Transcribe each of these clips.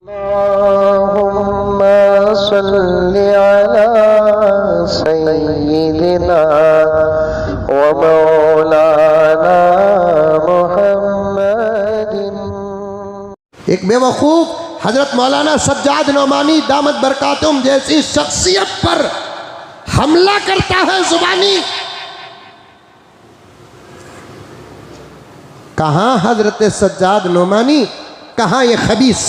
अल्लाहुम्मा सल्लि अला सय्यिदिना व मौलाना मुहम्मदिन। एक बेवकूफ हजरत मौलाना सज्जाद नौमानी दामत बरकातुम जैसी शख्सियत पर हमला करता है जुबानी। कहां हजरत सज्जाद नौमानी, कहां ये खबीस।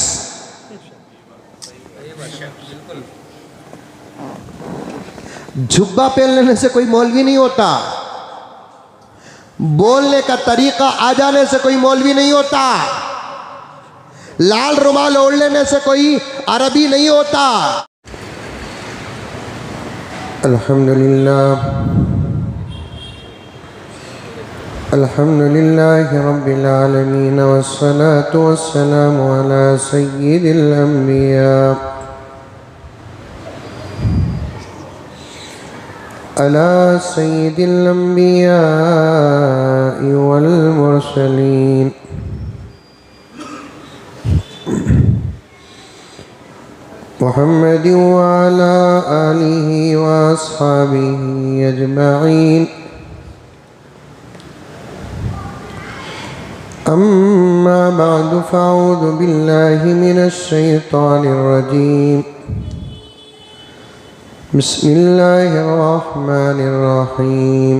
जुब्बा पहन लेने से कोई मौलवी नहीं होता, बोलने का तरीका आ जाने से कोई मौलवी नहीं होता, लाल रुमाल ओढ़ लेने से कोई अरबी नहीं होता। अल्हम्दुलिल्लाह अल्हम्दुलिल्लाह रब्बिल आलमीन वस्सलातु वस्सलामु अला सय्यिदिल अंबिया अला सय्यिदिल अंबिया वल मुरसलीन मुहम्मद व अला आलिहि व अस्हाबिहि अजमईन। अम्मा बअदु फ़अऊज़ु बिल्लाहि मिनश शैतानिर रजीम। बिस्मिल्लाहिर रहमानिर रहीम।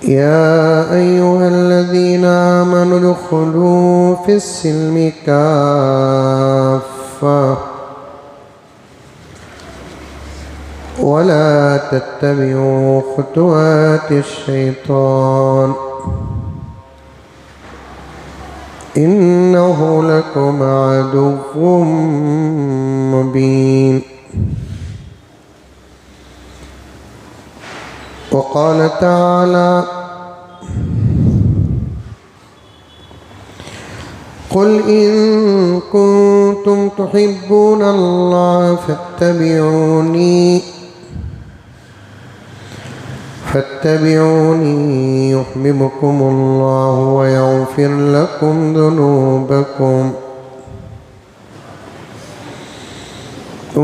या अय्युहल्लज़ीना आमनु उदख़ुलू फ़िस्सिल्मि काफ़्फ़ा वला तत्तबिऊ ख़ुतुवातिश शैतान इन्नहु लकुम अदुव्वुम मुबीन। वक़ाल तआला क़ुल इन कुन्तुम तुहिब्बूनल्लाह फत्तबिऊनी युह्बिबकुमुल्लाहु व यग़फ़िर लकुम ज़ुनूबकुम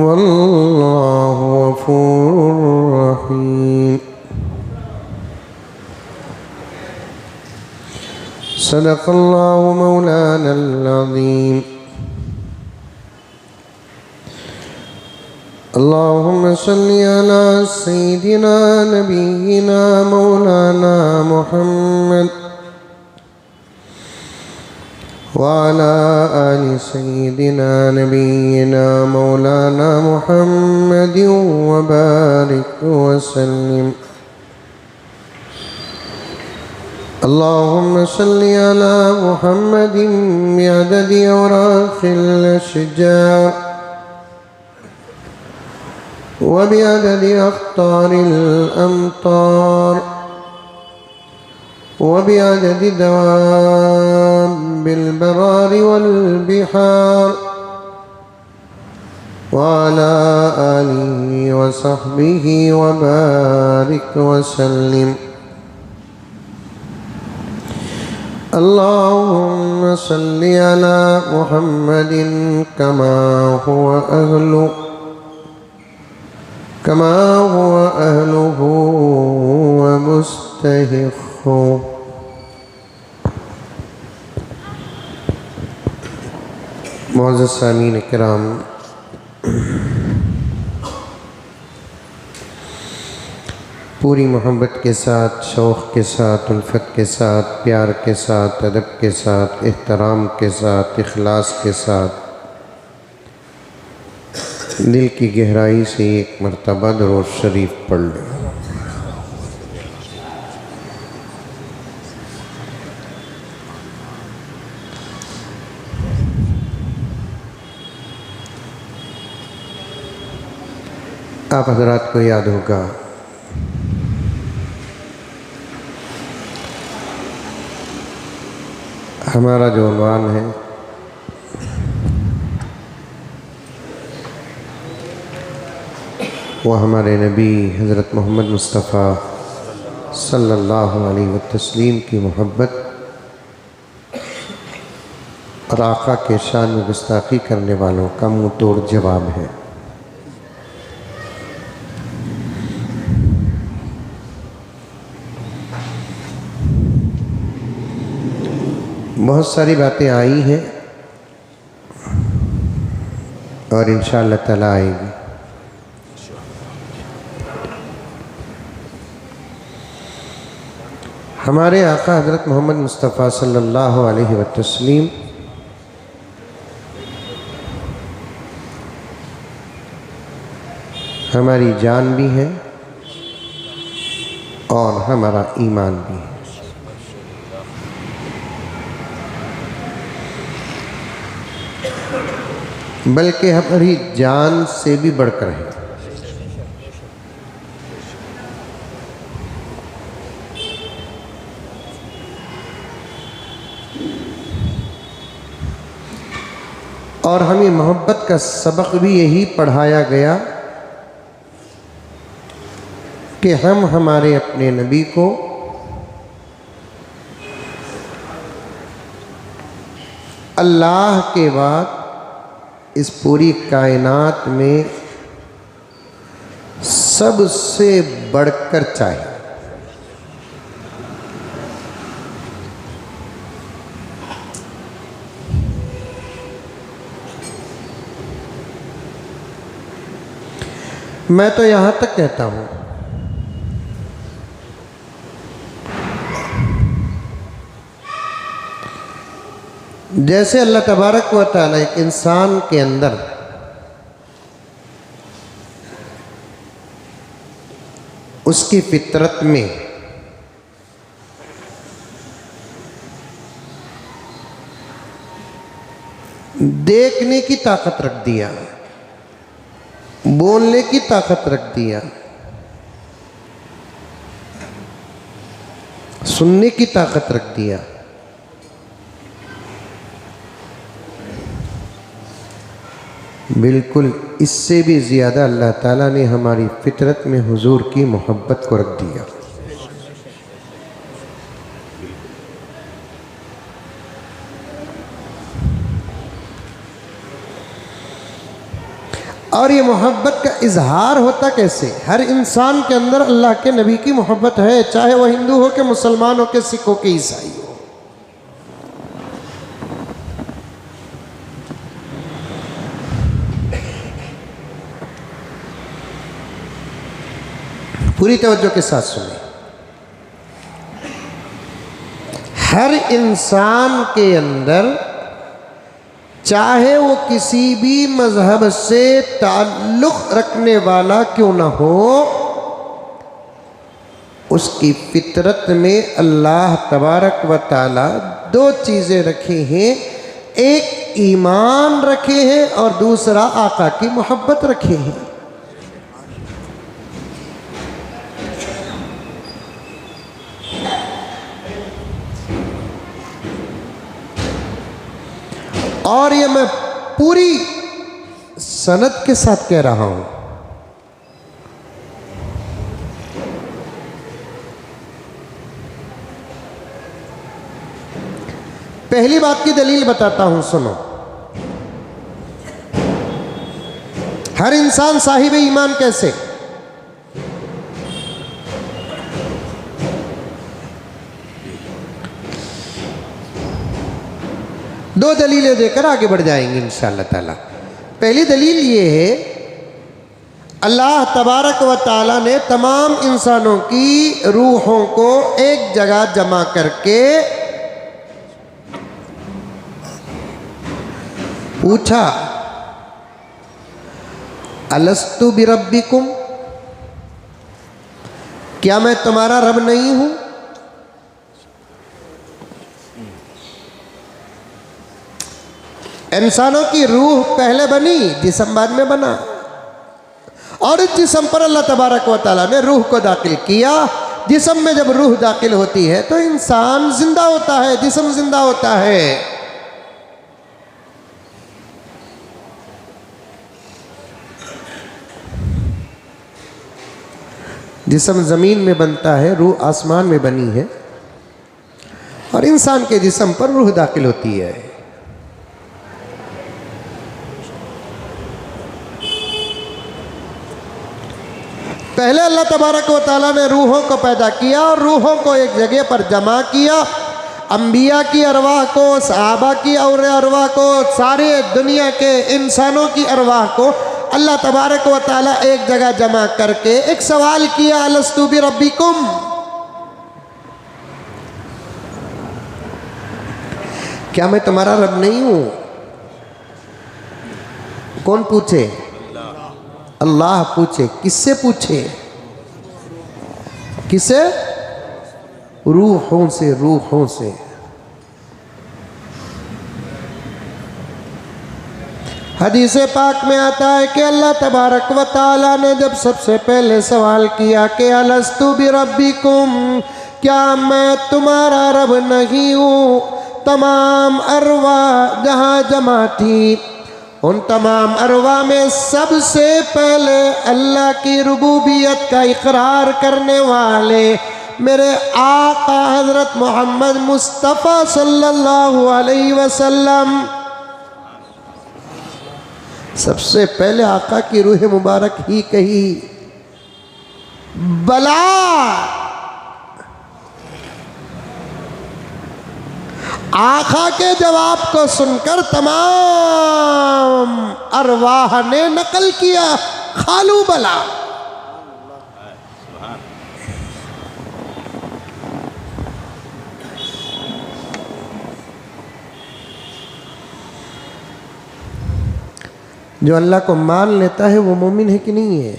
वल्लाहु गफ़ूरुर रहीम। सदक़ल्लाहु मौलानल अज़ीम। अल्लाहुम्मा सल्लि अला सय्यिदिना नबिय्यिना मौलाना मुहम्मद व अला आलि सय्यिदिना नबिय्यिना मौलाना मुहम्मद व बारिक व सल्लिम। अल्लाहुम्मा सल्लि अला मुहम्मदिन बिअददि औराक़िल अशजार व बिअददि अख़्तारिल अमतार व बिअददि दवाबिल बरारि वल बिहार व अला आलिहि व सहबिहि व बारिक व सल्लिम। अल्लाहुम्मा सल्लि अला मुहम्मदिन कमा हुवा अहलुहु व मुस्तहिक़्क़ु। मुअज़्ज़ज़ सामीन किराम, पूरी मोहब्बत के साथ, शौक़ के साथ, उल्फत के साथ, प्यार के साथ, अदब के साथ, एहतराम के साथ, इखलास के साथ दिल की गहराई से एक मरतबा दुरूद शरीफ पढ़ लें। आप हज़रात को याद होगा हमारा जो उन्वान है वो हमारे नबी हज़रत मोहम्मद मुस्तफ़ा सल्लल्लाहु अलैहि वसल्लम की मोहब्बत और आका के शान में गुस्ताखी करने वालों का मुंह तोड़ जवाब है। बहुत सारी बातें आई हैं और इंशाअल्लाह ताला आएगी। हमारे आका हज़रत मोहम्मद मुस्तफ़ा सल्लल्लाहु अलैहि वसल्लम हमारी जान भी है और हमारा ईमान भी है। बल्कि हमारी जान से भी बढ़कर है। और हमें मोहब्बत का सबक भी यही पढ़ाया गया कि हम हमारे अपने नबी को अल्लाह के बाद इस पूरी कायनात में सबसे बढ़कर चाहिए। मैं तो यहाँ तक कहता हूँ जैसे अल्लाह तबारक व तआला एक इंसान के अंदर उसकी फितरत में देखने की ताकत रख दिया, बोलने की ताकत रख दिया, सुनने की ताकत रख दिया, बिल्कुल इससे भी ज़्यादा अल्लाह ताला ने हमारी फितरत में हुजूर की मोहब्बत को रख दिया। और ये मोहब्बत का इजहार होता कैसे? हर इंसान के अंदर अल्लाह के नबी की मोहब्बत है, चाहे वह हिंदू हो के मुसलमान हो के सिख हो के ईसाई हो। पूरी तवज्जो के साथ सुनिए। हर इंसान के अंदर चाहे वो किसी भी मजहब से ताल्लुक़ रखने वाला क्यों ना हो, उसकी फितरत में अल्लाह तबारक व ताला दो चीज़ें रखी हैं। एक ईमान रखे हैं और दूसरा आका की मोहब्बत रखे हैं। और ये मैं पूरी सनद के साथ कह रहा हूं। पहली बात की दलील बताता हूं, सुनो। हर इंसान साहिब ईमान कैसे? दो दलीलें देकर आगे बढ़ जाएंगे इंशाअल्लाह ताला। पहली दलील ये है, अल्लाह तबारक व ताला ने तमाम इंसानों की रूहों को एक जगह जमा करके पूछा, अलस्तु बिरब्बिकुम, क्या मैं तुम्हारा रब नहीं हूं? इंसानों की रूह पहले बनी, जिस्म बाद में बना, और इस जिस्म पर अल्लाह तबारक व तआला ने रूह को दाखिल किया। जिस्म में जब रूह दाखिल होती है तो इंसान जिंदा होता है, जिस्म जिंदा होता है। जिस्म ज़मीन में बनता है, रूह आसमान में बनी है, और इंसान के जिस्म पर रूह दाखिल होती है। पहले अल्लाह तबारक व तआला ने रूहों को पैदा किया और रूहों को एक जगह पर जमा किया। अंबिया की अरवाह को, सहाबा की और अरवाह को, सारे दुनिया के इंसानों की अरवाह को अल्लाह तबारक व तआला एक जगह जमा करके एक सवाल किया, अलस्तु बिरब्बिकुम, क्या मैं तुम्हारा रब नहीं हूं? कौन पूछे? अल्लाह पूछे। किससे पूछे? किसे? रूहों से, रूहों से। हदीस पाक में आता है कि अल्लाह तबारक व तआला ने जब सबसे पहले सवाल किया कि अलस्तु बिरब्बिकुम, क्या मैं तुम्हारा रब नहीं हूं, तमाम अरवा जहां जमा थी, उन तमाम अरवा में सबसे पहले अल्लाह की रुबूबियत का इकरार करने वाले मेरे आका हज़रत मोहम्मद मुस्तफ़ा सल्लल्लाहु अलैहि वसल्लम, सबसे पहले आका की रूह मुबारक ही कही, बला आका के जवाब को सुनकर तमाम अरवाह ने नकल किया, खालू बला। जो अल्लाह को मान लेता है वो मोमिन है कि नहीं है?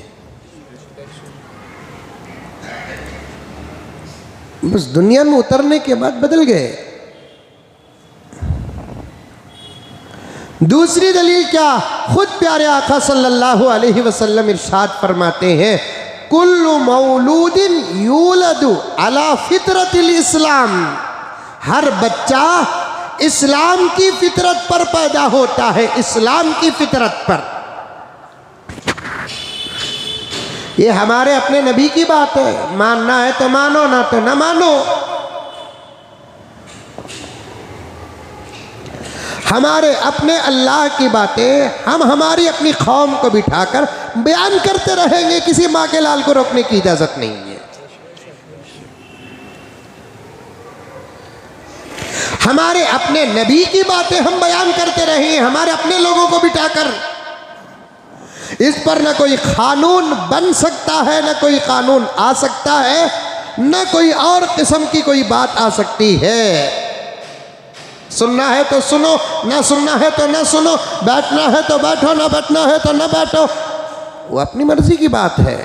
बस दुनिया में उतरने के बाद बदल गए। दूसरी दलील क्या? खुद प्यारे आका सल्लल्लाहु अलैहि वसल्लम इरशाद फरमाते हैं, कुल्लु मौलूदिन यूलदु अला फितरतिल इस्लाम, हर बच्चा इस्लाम की फितरत पर पैदा होता है, इस्लाम की फितरत पर। ये हमारे अपने नबी की बात है, मानना है तो मानो, ना तो ना मानो। हमारे अपने अल्लाह की बातें हम हमारी अपनी कौम को बिठाकर बयान करते रहेंगे, किसी माँ के लाल को रोकने की इजाजत नहीं है। हमारे अपने नबी की बातें हम बयान करते रहेंगे, हमारे अपने लोगों को बिठाकर। इस पर न कोई कानून बन सकता है, न कोई कानून आ सकता है, न कोई और किस्म की कोई बात आ सकती है। सुनना है तो सुनो, ना सुनना है तो ना सुनो, बैठना है तो बैठो, ना बैठना है तो ना बैठो, वो अपनी मर्जी की बात है।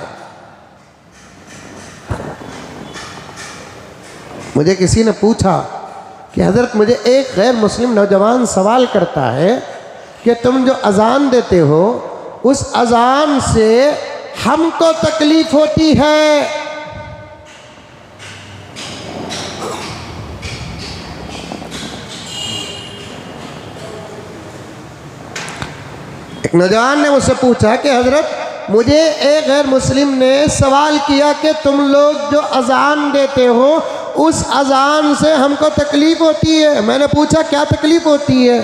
मुझे किसी ने पूछा कि हज़रत, मुझे एक गैर मुस्लिम नौजवान सवाल करता है कि तुम जो अजान देते हो उस अजान से हमको तकलीफ होती है। एक नौजवान ने मुझसे पूछा कि हज़रत, मुझे एक गैर मुस्लिम ने सवाल किया कि तुम लोग जो अजान देते हो उस अजान से हमको तकलीफ़ होती है। मैंने पूछा क्या तकलीफ़ होती है?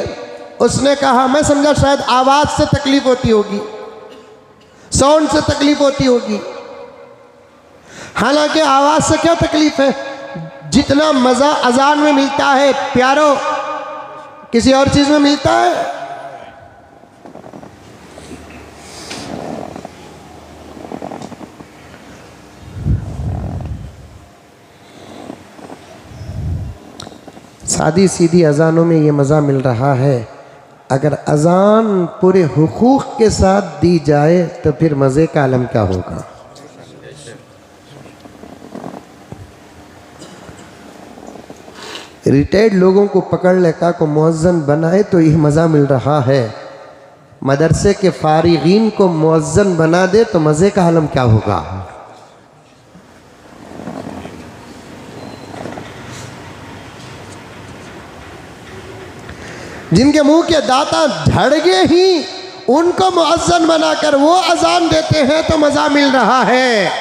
उसने कहा, मैं समझा शायद आवाज़ से तकलीफ़ होती होगी, साउंड से तकलीफ़ होती होगी। हालांकि आवाज़ से क्या तकलीफ़ है? जितना मज़ा अजान में मिलता है प्यारो, किसी और चीज़ में मिलता है? सादी सीधी अजानों में ये मज़ा मिल रहा है। अगर अजान पूरे हुकूक के साथ दी जाए तो फिर मज़े का आलम क्या होगा। रिटायर्ड लोगों को पकड़ लेकर को मुअज्जन बनाए तो ये मज़ा मिल रहा है, मदरसे के फारिगीन को मुअज्जन बना दे तो मज़े का आलम क्या होगा। जिनके मुंह के दांता झड़ गए ही उनको मुअज्जन बनाकर वो अजान देते हैं तो मज़ा मिल रहा है।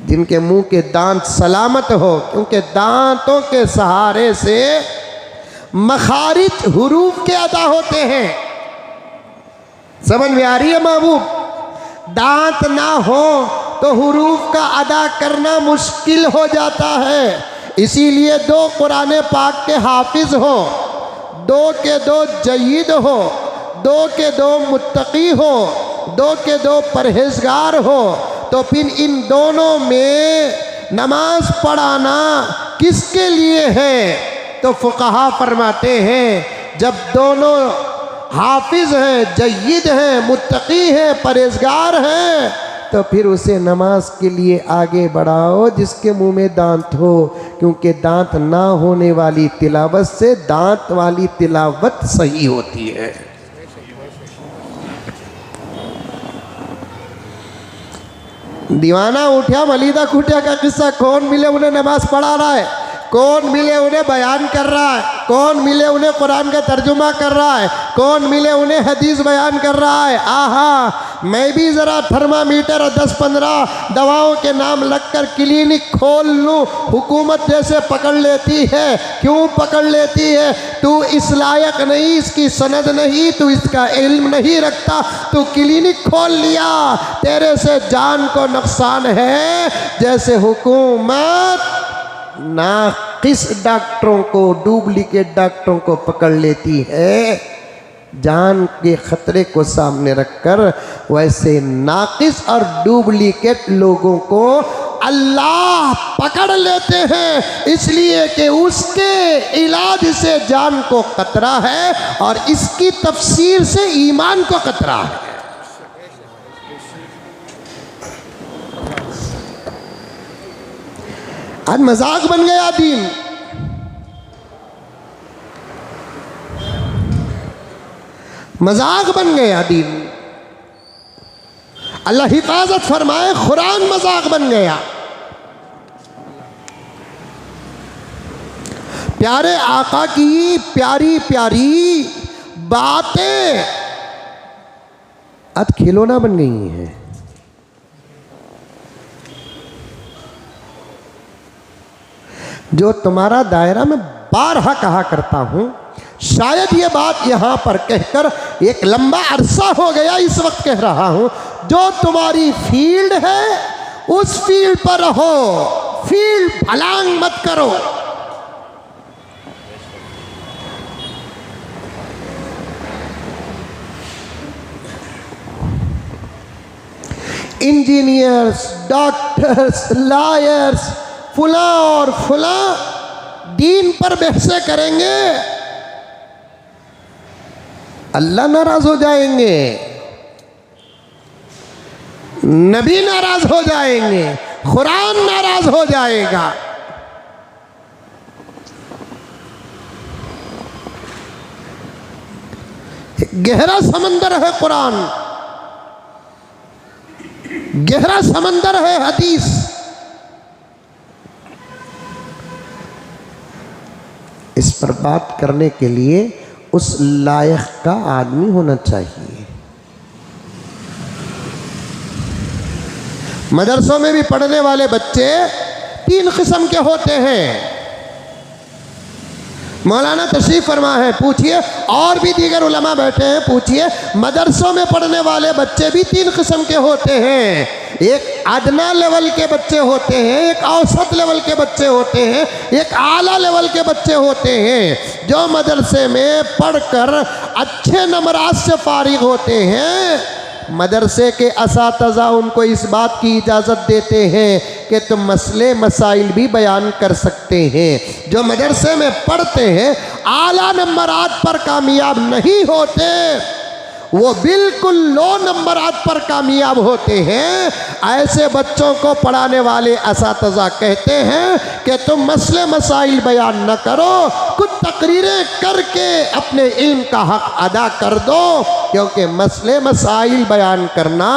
जिनके मुंह के दांत सलामत हो, क्योंकि दांतों के सहारे से मखारिज हुरूफ के अदा होते हैं। समझ में आ रही है महबूब? दांत ना हो तो हुरूफ का अदा करना मुश्किल हो जाता है। इसीलिए 2 कुरान पाक के हाफिज हो, 2 के 2 जयीद हो, 2 के 2 मुत्तकी हो, 2 के 2 परहेजगार हो, तो फिर इन दोनों में नमाज पढ़ाना किसके लिए है? तो फुक़हा फरमाते हैं जब दोनों हाफिज हैं, जय्यद हैं, मुत्तकी हैं, परहेजगार हैं, तो फिर उसे नमाज के लिए आगे बढ़ाओ जिसके मुंह में दांत हो, क्योंकि दांत ना होने वाली तिलावत से दांत वाली तिलावत सही होती है। दीवाना उठा मलीदा खुटिया का किस्सा, कौन मिले उन्हें नमाज पढ़ा रहा है, कौन मिले उन्हें बयान कर रहा है, कौन मिले उन्हें कुरान का तर्जुमा कर रहा है, कौन मिले उन्हें हदीस बयान कर रहा है। आहा, मैं भी ज़रा थर्मामीटर और 10-15 दवाओं के नाम लगकर क्लिनिक खोल लूँ, हुकूमत जैसे पकड़ लेती है। क्यों पकड़ लेती है? तू इस लायक नहीं, इसकी सनद नहीं, तू इसका इल्म नहीं रखता, तू क्लिनिक खोल लिया, तेरे से जान को नुकसान है। जैसे हुकूमत नाकिस डॉक्टरों को, डुप्लीकेट डॉक्टरों को पकड़ लेती है जान के खतरे को सामने रखकर, वैसे नाकिस और डुप्लीकेट लोगों को अल्लाह पकड़ लेते हैं, इसलिए कि उसके इलाज से जान को खतरा है और इसकी तफसीर से ईमान को खतरा है। आज मजाक बन गया दीन। मजाक बन गया दीन। अल्लाह हिफाजत फरमाए, कुरान मजाक बन गया। प्यारे आका की प्यारी प्यारी बातें आज खिलौना बन गई हैं। जो तुम्हारा दायरा में बारहा कहा करता हूं, शायद ये बात यहाँ पर कहकर एक लंबा अरसा हो गया, इस वक्त कह रहा हूँ, जो तुम्हारी फील्ड है उस फील्ड पर रहो, फील्ड फलांग मत करो। इंजीनियर्स, डॉक्टर्स, लॉयर्स, फुला और फुला दीन पर बहसे करेंगे, अल्लाह नाराज हो जाएंगे, नबी नाराज हो जाएंगे, कुरान नाराज हो जाएगा। गहरा समंदर है कुरान, गहरा समंदर है हदीस। इस पर बात करने के लिए उस लायक का आदमी होना चाहिए। मदरसों में भी पढ़ने वाले बच्चे 3 किस्म के होते हैं। मौलाना तशरीफ फरमा है, पूछिए, और भी दीगर उलमा बैठे हैं, पूछिए। मदरसों में पढ़ने वाले बच्चे भी 3 किस्म के होते हैं। एक अदना लेवल के बच्चे होते हैं, एक औसत लेवल के बच्चे होते हैं, एक आला लेवल के बच्चे होते हैं। जो मदरसे में पढ़कर अच्छे नंबरात से फारिग होते हैं, मदरसे के असातिज़ा उनको इस बात की इजाज़त देते हैं कि तुम मसले मसाइल भी बयान कर सकते हैं। जो मदरसे में पढ़ते हैं, आला नंबरात पर कामयाब नहीं होते, वो बिल्कुल लो नंबरात पर कामयाब होते हैं। ऐसे बच्चों को पढ़ाने वाले असातिज़ा कहते हैं कि तुम मसले मसाइल बयान न करो, कुछ तकरीरें करके अपने इल्म का हक अदा कर दो, क्योंकि मसले मसाइल बयान करना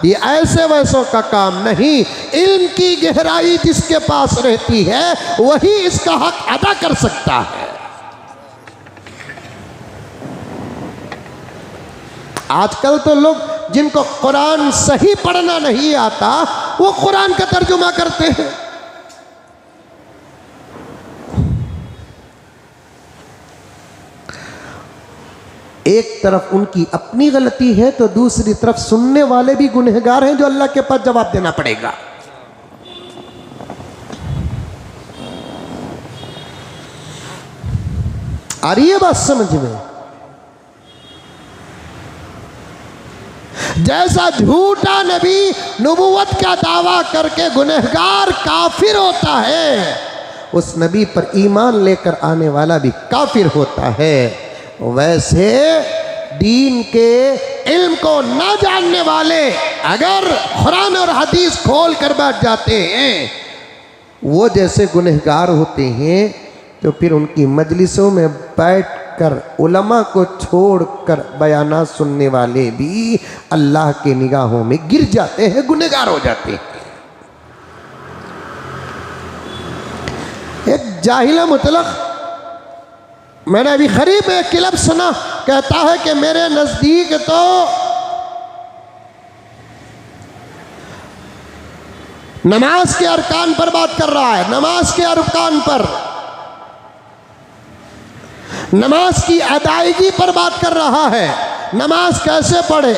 ये ऐसे वैसों का काम नहीं। इल्म की गहराई जिसके पास रहती है वही इसका हक अदा कर सकता है। आजकल तो लोग जिनको कुरान सही पढ़ना नहीं आता, वो कुरान का तर्जुमा करते हैं। एक तरफ उनकी अपनी गलती है तो दूसरी तरफ सुनने वाले भी गुनहगार हैं जो अल्लाह के पास जवाब देना पड़ेगा। आ रही है बात समझ में? जैसा झूठा नबी नबूवत का दावा करके गुनहगार काफिर होता है, उस नबी पर ईमान लेकर आने वाला भी काफिर होता है। वैसे दीन के इल्म को न जानने वाले अगर कुरान और हदीस खोल कर बैठ जाते हैं, वो जैसे गुनहगार होते हैं, तो फिर उनकी मजलिसों में बैठकर उलमा को छोड़कर बयाना सुनने वाले भी अल्लाह के निगाहों में गिर जाते हैं, गुनहगार हो जाते हैं। एक जाहिला मुतलक, मैंने अभी करीब में एक क्लब सुना, कहता है कि मेरे नजदीक तो नमाज के अरकान पर बात कर रहा है, नमाज के अरकान पर, नमाज की अदायगी पर बात कर रहा है। नमाज कैसे पढ़े,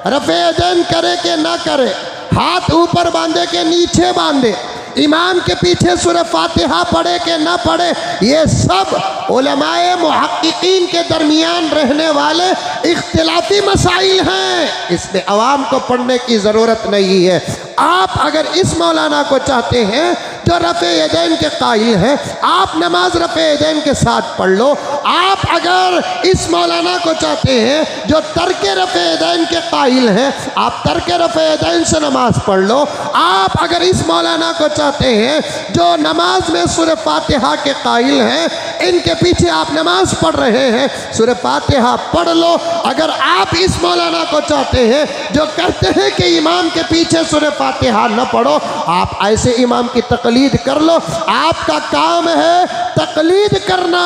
रफ़े यदैन करे कि ना करे, हाथ ऊपर बांधे के नीचे बांधे, इमाम के पीछे सूरह फातिहा पढ़े कि ना पढ़े, ये सब उलमाए मुहक्किकीन के दरमियान रहने वाले इख्तिलाफी मसाइल हैं। इसमें अवाम को पढ़ने की ज़रूरत नहीं है। आप अगर इस मौलाना को चाहते हैं जो रफ़े यदैन के कायल हैं, आप नमाज रफ़े यदैन के साथ पढ़ लो। आप अगर इस मौलाना को चाहते हैं जो तर्के रफ़े यदैन के कायल हैं, आप तर्के रफ़े यदैन से नमाज पढ़ लो। आप अगर इस मौलाना को चाहते हैं जो नमाज में सूरह फातिहा के कायल हैं, इनके पीछे आप नमाज पढ़ रहे हैं, सूरह फातिहा पढ़ लो। अगर आप इस मौलाना को चाहते हैं जो कहते हैं कि इमाम के पीछे सूरह फातिहा न पढ़ो, आप ऐसे इमाम की तकलीद कर लो। आपका काम है तकलीद करना,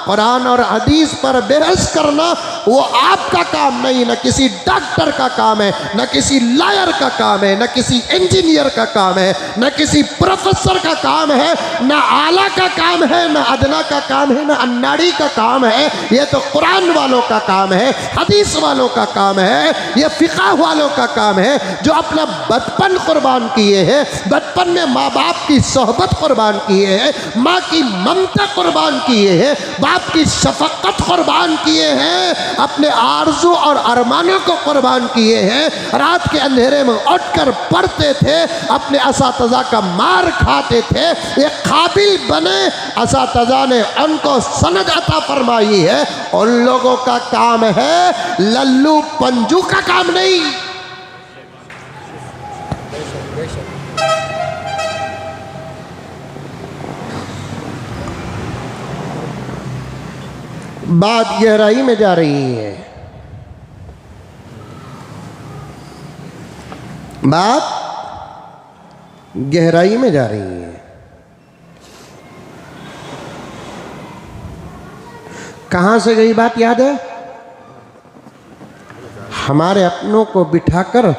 कुरान और हदीस पर बहस करना वो आपका काम नहीं, न किसी डॉक्टर का काम है, न किसी लॉयर का काम है, न किसी इंजीनियर का काम है, न किसी प्रोफेसर का काम है, न आला का काम है, न अदना का काम है, न अन्नाड़ी का काम है। ये तो कुरान वालों का काम है, हदीस वालों का काम है, ये फिक़ह वालों का काम है जो अपना बचपन कुर्बान किए हैं, बचपन में माँ बाप की सोहबत कुर्बान किए हैं, माँ की ममता कुर्बान किए हैं, बाप की शफक़त कुर्बान किए हैं, अपने आरज़ू और अरमानों को कुर्बान किए हैं। रात के अंधेरे में उठकर पढ़ते थे, अपने असातिज़ा का मार खाते थे, ये काबिल बने, असातिज़ा ने उनको सनद अता फरमाई है। उन लोगों का काम है, लल्लू पंजू का काम नहीं। बात गहराई में जा रही है, बात गहराई में जा रही है। कहां से गई बात याद है? हमारे अपनों को बिठाकर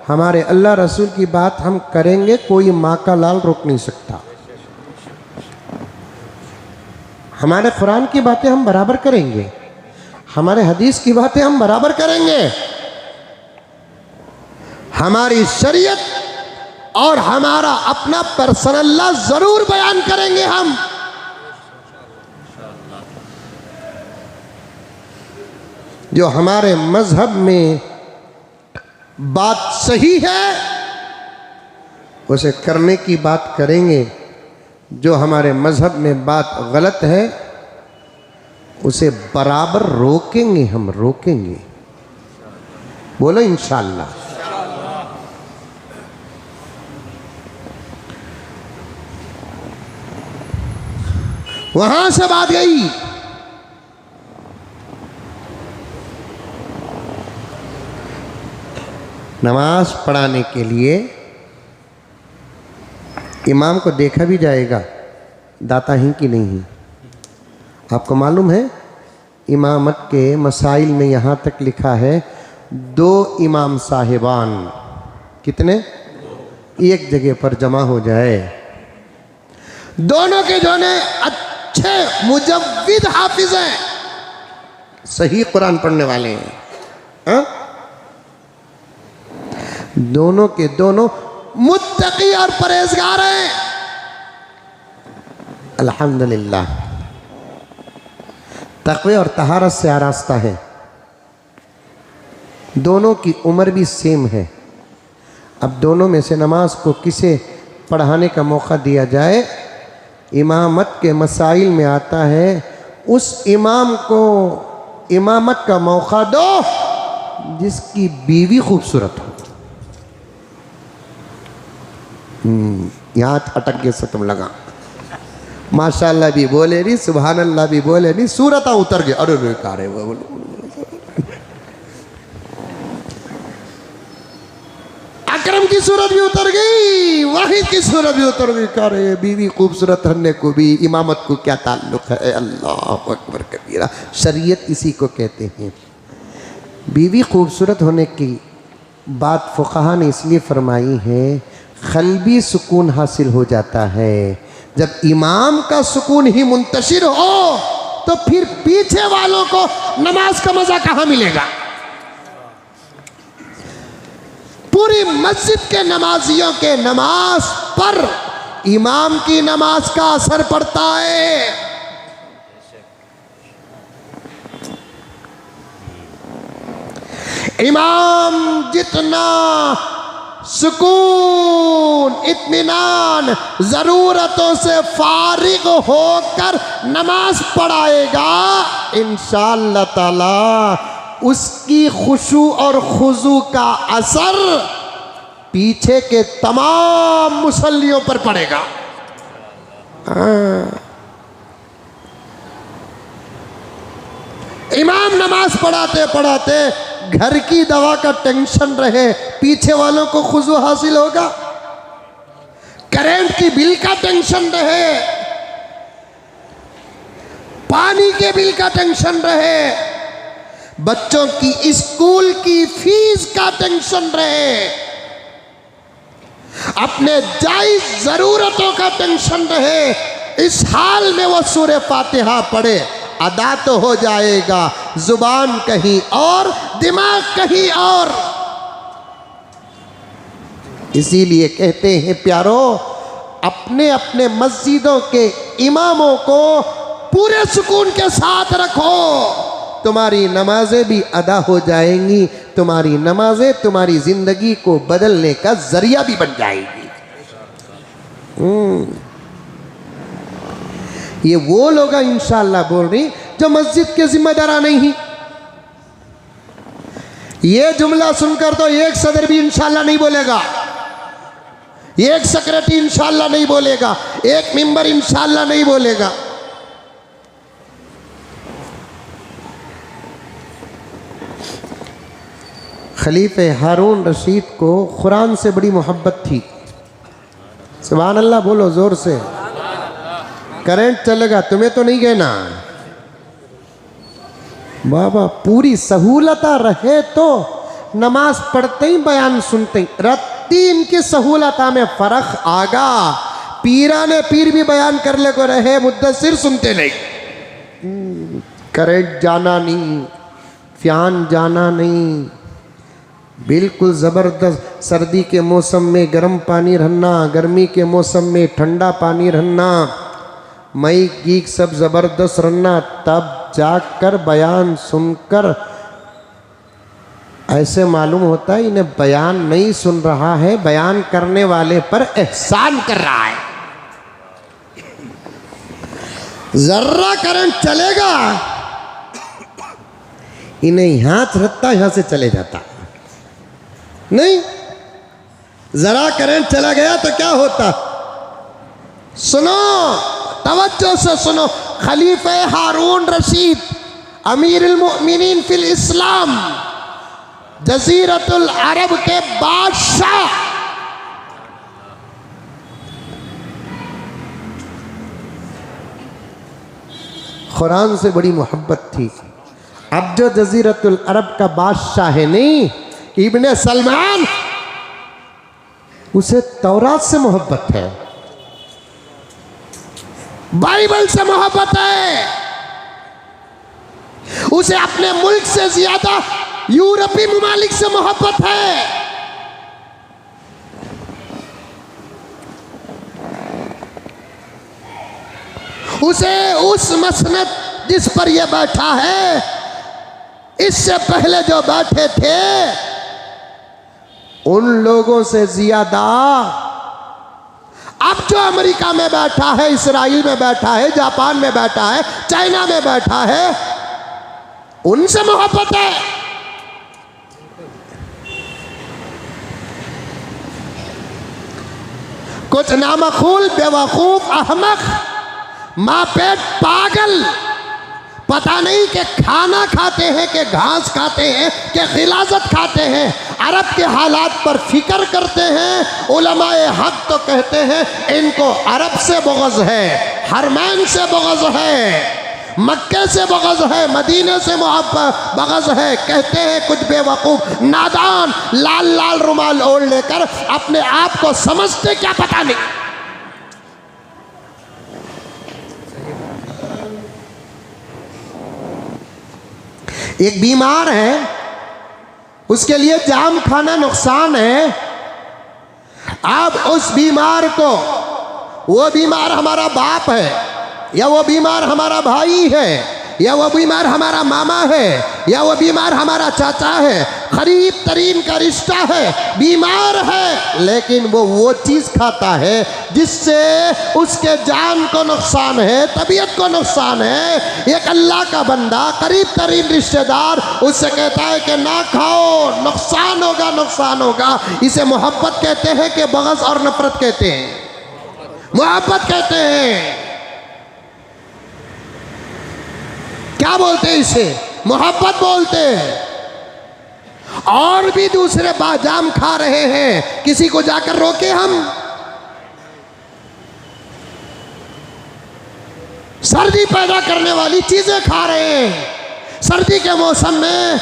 हमारे अल्लाह रसूल की बात हम करेंगे, कोई माँ का लाल रोक नहीं सकता। हमारे कुरान की बातें हम बराबर करेंगे, हमारे हदीस की बातें हम बराबर करेंगे, हमारी शरीयत और हमारा अपना पर्सनल लॉ जरूर बयान करेंगे हम। जो हमारे मजहब में बात सही है उसे करने की बात करेंगे, जो हमारे मजहब में बात गलत है उसे बराबर रोकेंगे, हम रोकेंगे। बोलो इंशाअल्लाह। वहां से बात गई नमाज पढ़ाने के लिए इमाम को देखा भी जाएगा दाता ही कि नहीं। आपको मालूम है इमामत के मसाइल में यहाँ तक लिखा है 2 इमाम साहिबान कितने एक जगह पर जमा हो जाए, दोनों के दोनों अच्छे मुजव्विद हाफिज हैं, सही कुरान पढ़ने वाले हैं, हाँ? दोनों के दोनों मुत्तकी और परहेजगार हैं। अल्हम्दुलिल्लाह, तक़वे और तहारत से आरास्ता है। दोनों की उम्र भी सेम है। अब दोनों में से नमाज को किसे पढ़ाने का मौका दिया जाए, इमामत के मसाइल में आता है, उस इमाम को इमामत का मौका दो जिसकी बीवी खूबसूरत हो। यहाँ अटक गए से तुम लगा, माशाअल्लाह भी बोले नहीं, सुभान अल्लाह भी बोले नहीं, सूरत उतर गए। अरे बेकार है वो, अकरम की सूरत भी उतर गई, वाहिद की सूरत भी उतर गई। कह रहे बीवी खूबसूरत रहने को भी इमामत को क्या ताल्लुक है? अल्लाह अकबर कबीरा। शरीयत इसी को कहते हैं। बीवी खूबसूरत होने की बात फुक़हा ने इसलिए फरमाई है, क़ल्बी सुकून हासिल हो जाता है। जब इमाम का सुकून ही मुंतशिर हो तो फिर पीछे वालों को नमाज का मजा कहाँ मिलेगा? पूरी मस्जिद के नमाजियों के नमाज पर इमाम की नमाज का असर पड़ता है। इमाम जितना सुकून, इत्मीनान, ज़रूरतों से फारिग होकर नमाज पढ़ाएगा, इंशाअल्लाह ताला उसकी खुशू और खुजू का असर पीछे के तमाम मुसल्लियों पर पड़ेगा। इमाम नमाज पढ़ाते पढ़ाते घर की दवा का टेंशन रहे, पीछे वालों को खुजू हासिल होगा। करंट की बिल का टेंशन रहे, पानी के बिल का टेंशन रहे, बच्चों की स्कूल की फीस का टेंशन रहे, अपने जायज जरूरतों का टेंशन रहे, इस हाल में वो सूरह फातिहा पढ़े, अदा तो हो जाएगा, जुबान कहीं और, दिमाग कहीं और। इसीलिए कहते हैं प्यारो, अपने अपने मस्जिदों के इमामों को पूरे सुकून के साथ रखो, तुम्हारी नमाजें भी अदा हो जाएंगी, तुम्हारी नमाजें तुम्हारी जिंदगी को बदलने का जरिया भी बन जाएगी। ये वो लोग इंशाअल्लाह बोल रही जो मस्जिद के जिम्मेदार नहीं। ये जुमला सुनकर तो एक सदर भी इंशाअल्लाह नहीं बोलेगा, एक सेक्रेटरी इंशाअल्लाह नहीं बोलेगा, एक मेंबर इंशाअल्लाह नहीं बोलेगा। खलीफे हारून रशीद को कुरान से बड़ी मोहब्बत थी। सुभान अल्लाह बोलो जोर से। करंट चलेगा, तुम्हें तो नहीं कहना बाबा, पूरी सहूलत रहे तो नमाज पढ़ते ही बयान सुनते ही रत्ती इनकी सहूलत में फर्क आगा। पीरा ने पीर भी बयान कर ले को रहे, मुद्दसिर सुनते नहीं। करंट जाना नहीं, फैन जाना नहीं, बिल्कुल ज़बरदस्त। सर्दी के मौसम में गर्म पानी रहना, गर्मी के मौसम में ठंडा पानी रहना, मई गीक सब ज़बरदस्त रहना, तब जाकर बयान सुनकर ऐसे मालूम होता है इन्हें बयान नहीं सुन रहा है, बयान करने वाले पर एहसान कर रहा है। जर्रा करंट चलेगा, इन्हें हाथ रखता यहां से चले जाता नहीं। जरा करंट चला गया तो क्या होता? सुनो, तवज्जो से सुनो। खलीफे हारून रशीद, अमीरुल मोमिनीन फिल इस्लाम, जजीरतुल अरब के बादशाह, कुरान से बड़ी मोहब्बत थी। अब जो जजीरतुल अरब का बादशाह है नहीं, इब्ने सलमान, उसे तौरात से मोहब्बत है, बाइबल से मोहब्बत है, उसे अपने मुल्क से ज्यादा यूरोपीय ममालिक से मोहब्बत है। उसे उस मसनद जिस पर यह बैठा है, इससे पहले जो बैठे थे उन लोगों से ज्यादा अब जो अमेरिका में बैठा है, इसराइल में बैठा है, जापान में बैठा है, चाइना में बैठा है, उनसे मोहब्बत है। कुछ नामखूल, बेवकूफ, अहमक, मापेट, पागल, पता नहीं कि खाना खाते हैं कि घास खाते हैं कि गिलाजत खाते हैं, अरब के हालात पर फिक्र करते हैं। उलमाए हक तो कहते हैं इनको अरब से बग़ज़ है, हरमैन से बग़ज़ है, मक्के से बग़ज़ है, मदीने से मोहब्बत बग़ज़ है। कहते हैं कुछ बेवकूफ़ नादान लाल लाल रुमाल ओढ़ लेकर अपने आप को समझते क्या पता नहीं। एक बीमार है, उसके लिए जाम खाना नुकसान है। अब उस बीमार को, वो बीमार हमारा बाप है या वो बीमार हमारा भाई है या वो बीमार हमारा मामा है या वो बीमार हमारा चाचा है, करीब तरीन का रिश्ता है, बीमार है, लेकिन वो चीज़ खाता है जिससे उसके जान को नुकसान है, तबीयत को नुकसान है। एक अल्लाह का बंदा, करीब तरीन रिश्तेदार उससे कहता है कि ना खाओ, नुकसान होगा, नुकसान होगा। इसे मोहब्बत कहते हैं कि बग़ज़ और नफ़रत कहते हैं? मोहब्बत कहते हैं। क्या बोलते हैं इसे? मोहब्बत बोलते हैं। और भी दूसरे बाजाम खा रहे हैं, किसी को जाकर रोके हम? सर्दी पैदा करने वाली चीजें खा रहे हैं। सर्दी के मौसम में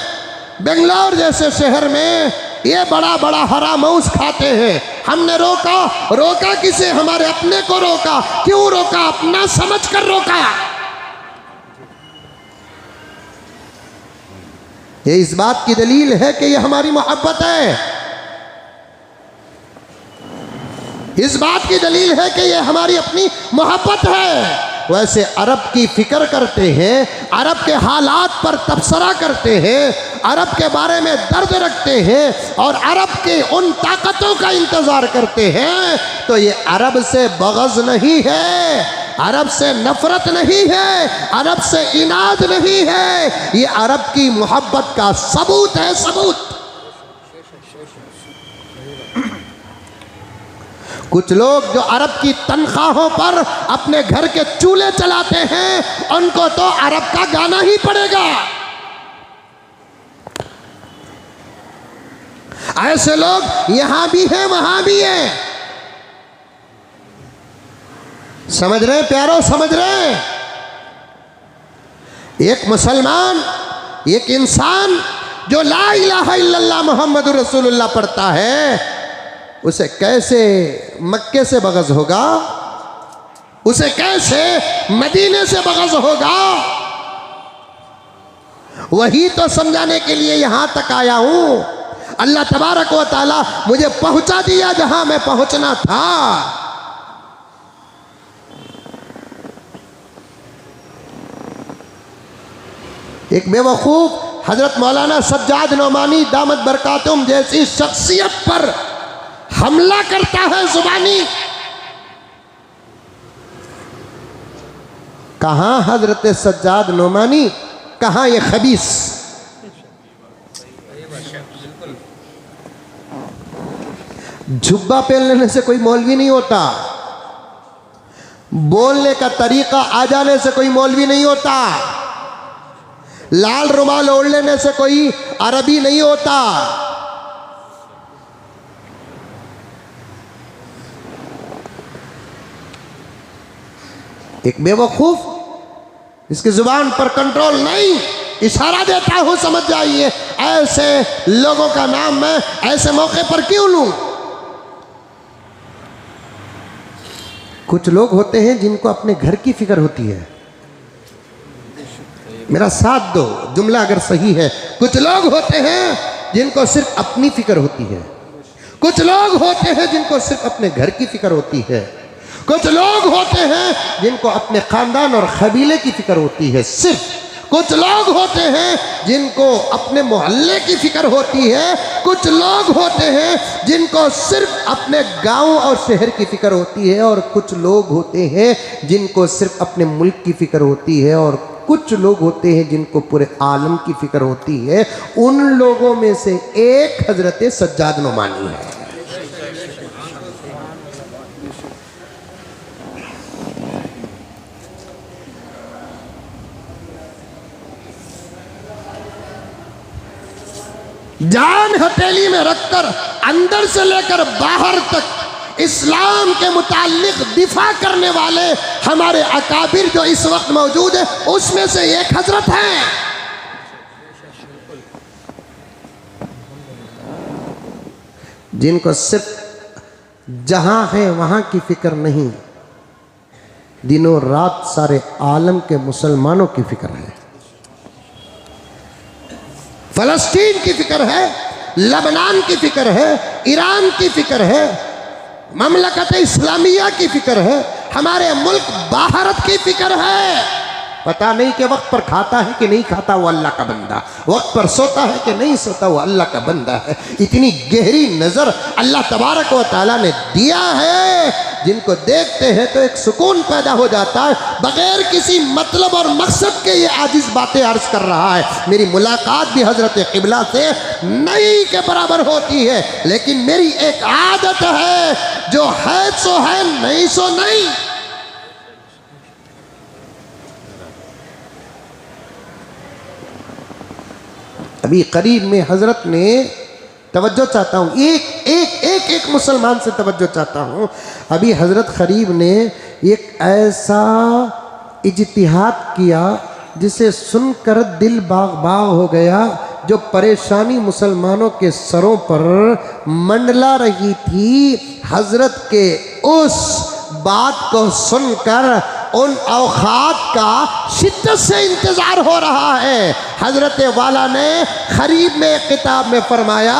बेंगलोर जैसे शहर में ये बड़ा बड़ा हरा मांस खाते हैं। हमने रोका किसे? हमारे अपने को रोका। क्यों रोका? अपना समझ कर रोका। ये इस बात की दलील है कि ये हमारी मोहब्बत है। इस बात की दलील है कि ये हमारी अपनी मोहब्बत है। वैसे अरब की फिक्र करते हैं, अरब के हालात पर तबसरा करते हैं, अरब के बारे में दर्द रखते हैं और अरब के उन ताकतों का इंतज़ार करते हैं, तो ये अरब से बग़ज़ नहीं है, अरब से नफ़रत नहीं है, अरब से इनाद नहीं है, ये अरब की मोहब्बत का सबूत है, सबूत। कुछ लोग जो अरब की तनख्वाहों पर अपने घर के चूल्हे चलाते हैं, उनको तो अरब का गाना ही पड़ेगा। ऐसे लोग यहां भी हैं, वहां भी हैं। समझ रहे प्यारो? समझ रहे? एक मुसलमान, एक इंसान जो ला इलाहा इल्लल्लाह मुहम्मदुर रसूलुल्लाह पढ़ता है, उसे कैसे मक्के से बग़ज़ होगा? उसे कैसे मदीने से बग़ज़ होगा? वही तो समझाने के लिए यहां तक आया हूं। अल्लाह तबारक व तआला मुझे पहुंचा दिया जहां मैं पहुंचना था। एक बेवकूफ हजरत मौलाना सज्जाद नौमानी दामत बरकातुम जैसी शख्सियत पर हमला करता है जुबानी। कहां हजरत सज्जाद नौमानी, कहां ये खबीस? जुब्बा पहन लेने से कोई मौलवी नहीं होता, बोलने का तरीका आ जाने से कोई मौलवी नहीं होता, लाल रुमाल ओढ़ लेने से कोई अरबी नहीं होता। एक बेवकूफ, इसकी जुबान पर कंट्रोल नहीं, इशारा देता हूं समझ जाइए। ऐसे लोगों का नाम मैं ऐसे मौके पर क्यों लूं? कुछ लोग होते हैं जिनको अपने घर की फिक्र होती है। मेरा साथ दो, जुमला अगर सही है। कुछ लोग होते हैं जिनको सिर्फ अपनी फिक्र होती है, कुछ लोग होते हैं जिनको सिर्फ अपने घर की फिक्र होती है, कुछ लोग होते हैं जिनको अपने खानदान और कबीले की फिक्र होती है सिर्फ, कुछ लोग होते हैं जिनको अपने मोहल्ले की फिक्र होती है, कुछ लोग होते हैं जिनको सिर्फ अपने गांव और शहर की फिक्र होती है, और कुछ लोग होते हैं जिनको सिर्फ अपने मुल्क की फिक्र होती है, और कुछ लोग होते हैं जिनको पूरे आलम की फिक्र होती है। उन लोगों में से एक हजरत सज्जाद नुमानी है। जान हथेली में रखकर अंदर से लेकर बाहर तक इस्लाम के मुताल्लिक दिफा करने वाले हमारे अकाबिर जो इस वक्त मौजूद है, उसमें से एक हजरत है। जिनको सिर्फ जहां है वहां की फिक्र नहीं, दिनों रात सारे आलम के मुसलमानों की फिक्र है। फलस्तीन की फिक्र है, लबनान की फिक्र है, ईरान की फिक्र है, ममलकत इस्लामिया की फिक्र है, हमारे मुल्क भारत की फिक्र है। पता नहीं कि वक्त पर खाता है कि नहीं खाता, वो अल्लाह का बंदा, वक्त पर सोता है कि नहीं सोता, वो अल्लाह का बंदा है। इतनी गहरी नज़र अल्लाह तबारक व तआला ने दिया है, जिनको देखते हैं तो एक सुकून पैदा हो जाता है। बगैर किसी मतलब और मकसद के ये आजिज़ बातें अर्ज कर रहा है। मेरी मुलाकात भी हज़रत क़िबला से नहीं के बराबर होती है, लेकिन मेरी एक आदत है, जो है सो है, नहीं सो नहीं। अभी करीब में हजरत ने तवज्जो चाहता हूँ, एक मुसलमान से तवज्जो चाहता हूँ। अभी हजरत करीब ने एक ऐसा इज्तिहाद किया जिसे सुनकर दिल बाग बाग हो गया। जो परेशानी मुसलमानों के सरों पर मंडला रही थी, हजरत के उस बात को सुनकर उन औकात का शिद्दत से इंतज़ार हो रहा है। हजरत वाला ने करीब में किताब में फरमाया,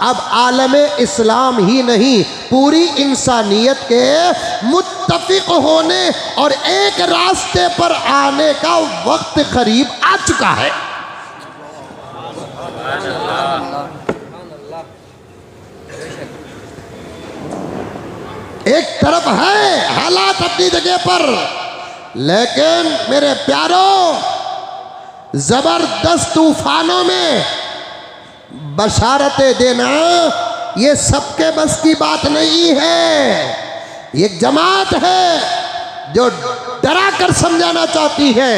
अब आलम इस्लाम ही नहीं, पूरी इंसानियत के मुत्तफिक होने और एक रास्ते पर आने का वक्त करीब आ चुका है। एक तरफ है हालात अपनी जगह पर, लेकिन मेरे प्यारों, जबरदस्त तूफानों में बशारतें देना ये सबके बस की बात नहीं है। एक जमात है जो डरा कर समझाना चाहती है,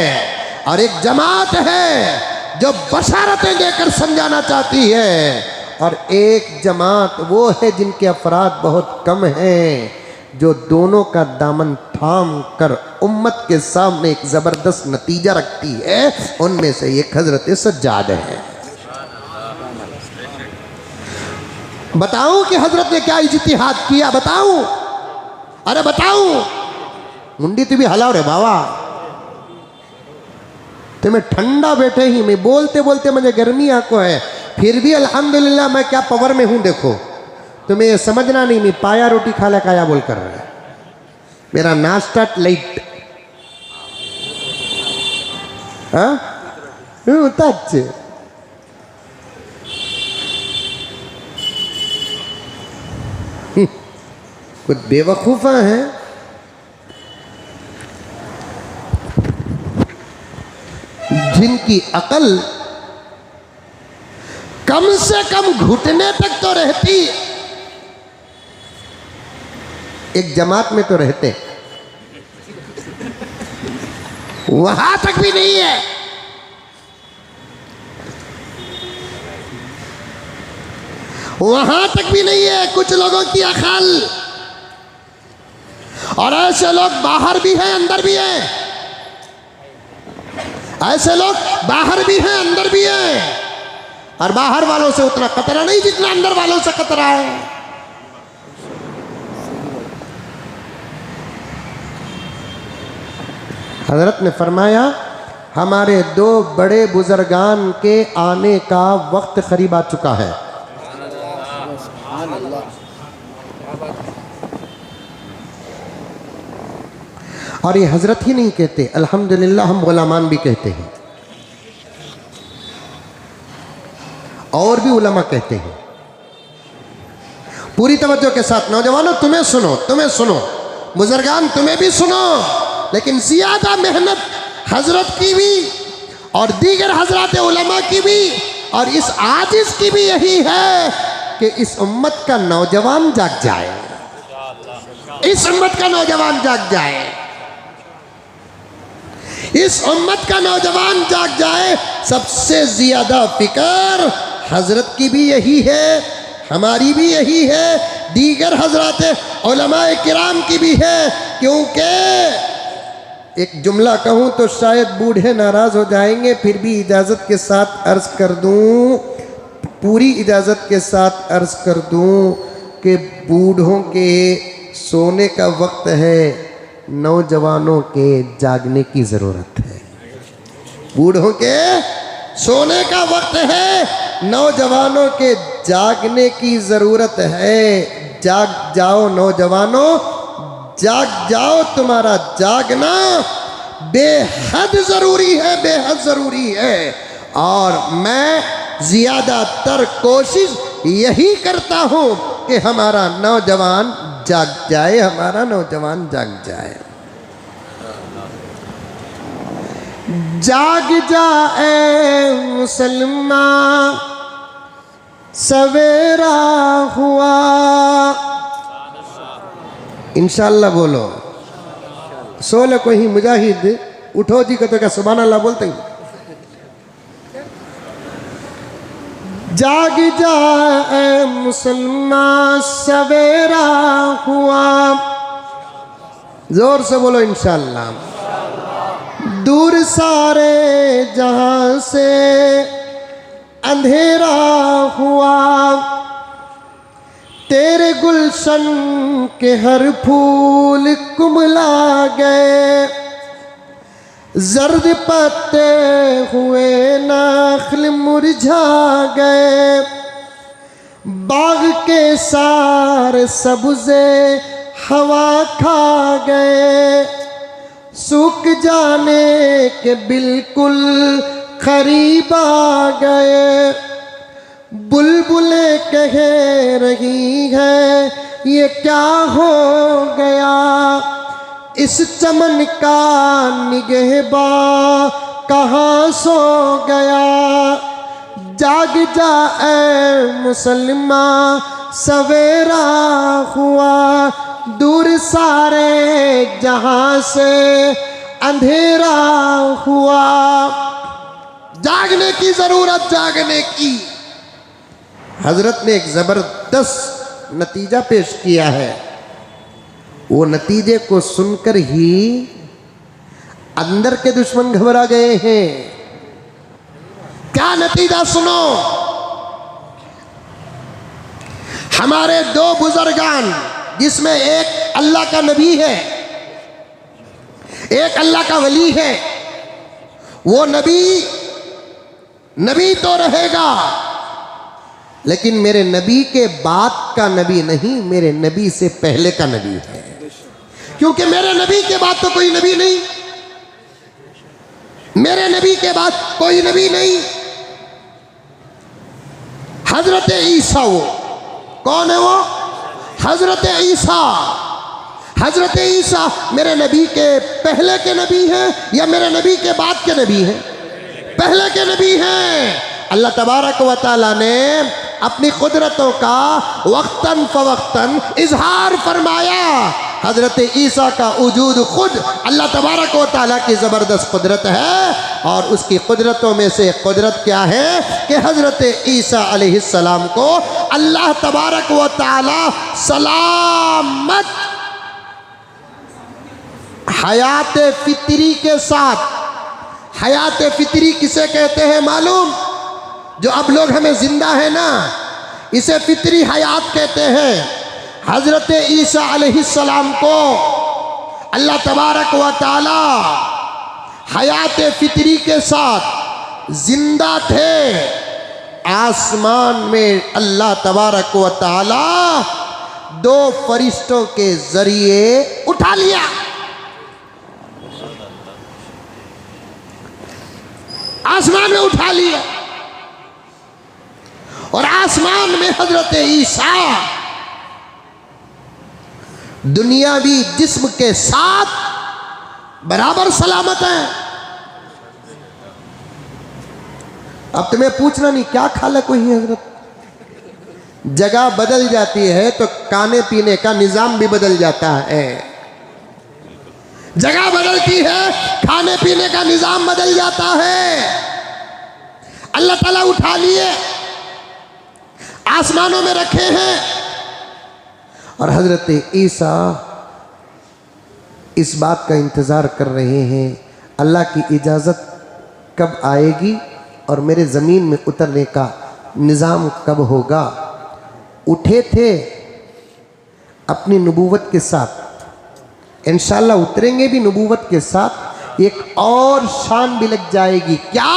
और एक जमात है जो बशारतें देकर समझाना चाहती है, और एक जमात वो है जिनके अफराद बहुत कम हैं, जो दोनों का दामन थाम कर उम्मत के सामने एक ज़बरदस्त नतीजा रखती है। उनमें से एक हजरत सज्जाद है। बताऊं कि हजरत ने क्या इज्तिहाद किया? बताऊं? अरे बताऊं? मुंडी तो भी हलाओ रे बाबा, तुम्हें ठंडा बैठे ही मैं बोलते बोलते मुझे गर्मी आंखों है, फिर भी अल्हम्दुलिल्लाह मैं क्या पावर में हूं। देखो तुम्हें ये समझना नहीं, मैं पाया रोटी खा ले काया बोल कर रहा है। मेरा नाश्ता लाइट कुछ बेवकूफा है जिनकी अकल कम से कम घुटने तक तो रहती, एक जमात में तो रहते, वहां तक भी नहीं है। वहां तक भी नहीं है कुछ लोगों की अकल। और ऐसे लोग बाहर भी हैं अंदर भी हैं, ऐसे लोग बाहर भी हैं अंदर भी हैं, और बाहर वालों से उतना खतरा नहीं जितना अंदर वालों से खतरा है। हजरत ने फरमाया, हमारे दो बड़े बुजुर्गान के आने का वक्त करीब आ चुका है। और ये हजरत ही नहीं कहते, अल्हम्दुलिल्लाह हम गुलामान भी कहते हैं और भी उलमा कहते हैं। पूरी तवज्जो के साथ नौजवानों, तुम्हें सुनो, बुजुर्गान तुम्हें भी सुनो, लेकिन ज्यादा मेहनत हजरत की भी और दीगर हजरत उलमा की भी और इस आजिज की भी यही है कि इस उम्मत का नौजवान जाग जाए, इस उम्मत का नौजवान जाग जाए, इस उम्मत का नौजवान जाग जाए। सबसे ज्यादा फिक्र हजरत की भी यही है, हमारी भी यही है, दीगर हजरत उलमाए किराम की भी है। क्योंकि एक जुमला कहूँ तो शायद बूढ़े नाराज हो जाएंगे, फिर भी इजाज़त के साथ अर्ज़ कर दूँ, पूरी इजाज़त के साथ अर्ज़ कर दूँ कि बूढ़ों के सोने का वक्त है, नौजवानों के जागने की ज़रूरत है। बूढ़ों के सोने का वक्त है, नौजवानों के जागने की ज़रूरत है। जाग जाओ नौजवानों, जाग जाओ, तुम्हारा जागना बेहद ज़रूरी है, बेहद ज़रूरी है। और मैं ज़्यादातर कोशिश यही करता हूँ कि हमारा नौजवान जाग जाए, हमारा नौजवान जाग जाए। जाग जाए मुसलमान, सवेरा हुआ। इंशाअल्लाह बोलो। सोल कोई मुजाहिद उठो जी को तो क्या सुभान अल्लाह बोलते हैं। जाग जाए मुसलमान, सवेरा हुआ। जोर से बोलो इंशाअल्लाह। दूर सारे जहां से अंधेरा हुआ, तेरे गुलशन के हर फूल कुमला गए, जर्द पत्ते हुए नखल मुरझा गए, बाग के सारे सब्ज़े हवा खा गए, सूख जाने के बिल्कुल करीब आ गए। बुलबुलें कह रही है ये क्या हो गया, इस चमन का निगहबा कहाँ सो गया। जाग जा ऐ मुसलमान, सवेरा हुआ। दूर सारे जहां से अंधेरा हुआ। जागने की जरूरत, जागने की। हजरत ने एक जबरदस्त नतीजा पेश किया है। वो नतीजे को सुनकर ही अंदर के दुश्मन घबरा गए हैं। क्या नतीजा सुनो। हमारे दो बुजुर्गान, जिसमें एक अल्लाह का नबी है, एक अल्लाह का वली है। वो नबी तो रहेगा, लेकिन मेरे नबी के बाद का नबी नहीं, मेरे नबी से पहले का नबी है। क्योंकि मेरे नबी के बाद तो कोई नबी नहीं, मेरे नबी के बाद कोई नबी नहीं। हजरत ईसा, वो कौन है? वो हजरत ईसा। हजरत ईसा मेरे नबी के पहले के नबी हैं या मेरे नबी के बाद के नबी हैं? पहले के नबी हैं। अल्लाह तबारक व तआला ने अपनी कुदरतों का वक्तन फवक्तन इजहार फरमाया। हजरत ईसा का वजूद खुद अल्लाह तबारक व तआला की ज़बरदस्त कुदरत है। और उसकी कुदरतों में से कुदरत क्या है कि हजरत ईसा अलैहिस्सलाम को अल्लाह तबारक व तआला सलामत हयात फितरी के साथ। हयात फितरी किसे कहते हैं मालूम? जो अब लोग हमें जिंदा है ना, इसे फितरी हयात कहते हैं। हजरत ईसा अलैहिस्सलाम को अल्लाह तबारक व तआला हयात फितरी के साथ जिंदा थे, आसमान में अल्लाह तबारक व तआला दो फरिश्तों के जरिए उठा लिया। आसमान में उठा लिया और आसमान में हजरत ईसा दुनियावी जिस्म के साथ बराबर सलामत है। अब तुम्हें पूछना नहीं क्या खाला कोई है हजरत, जगह बदल जाती है तो खाने पीने का निजाम भी बदल जाता है। जगह बदलती है, खाने पीने का निजाम बदल जाता है। अल्लाह ताला उठा लिए, आसमानों में रखे हैं और हजरत ईसा इस बात का इंतजार कर रहे हैं अल्लाह की इजाजत कब आएगी और मेरे ज़मीन में उतरने का निज़ाम कब होगा। उठे थे अपनी नबूवत के साथ, इंशाअल्लाह उतरेंगे भी नबूवत के साथ। एक और शान भी लग जाएगी, क्या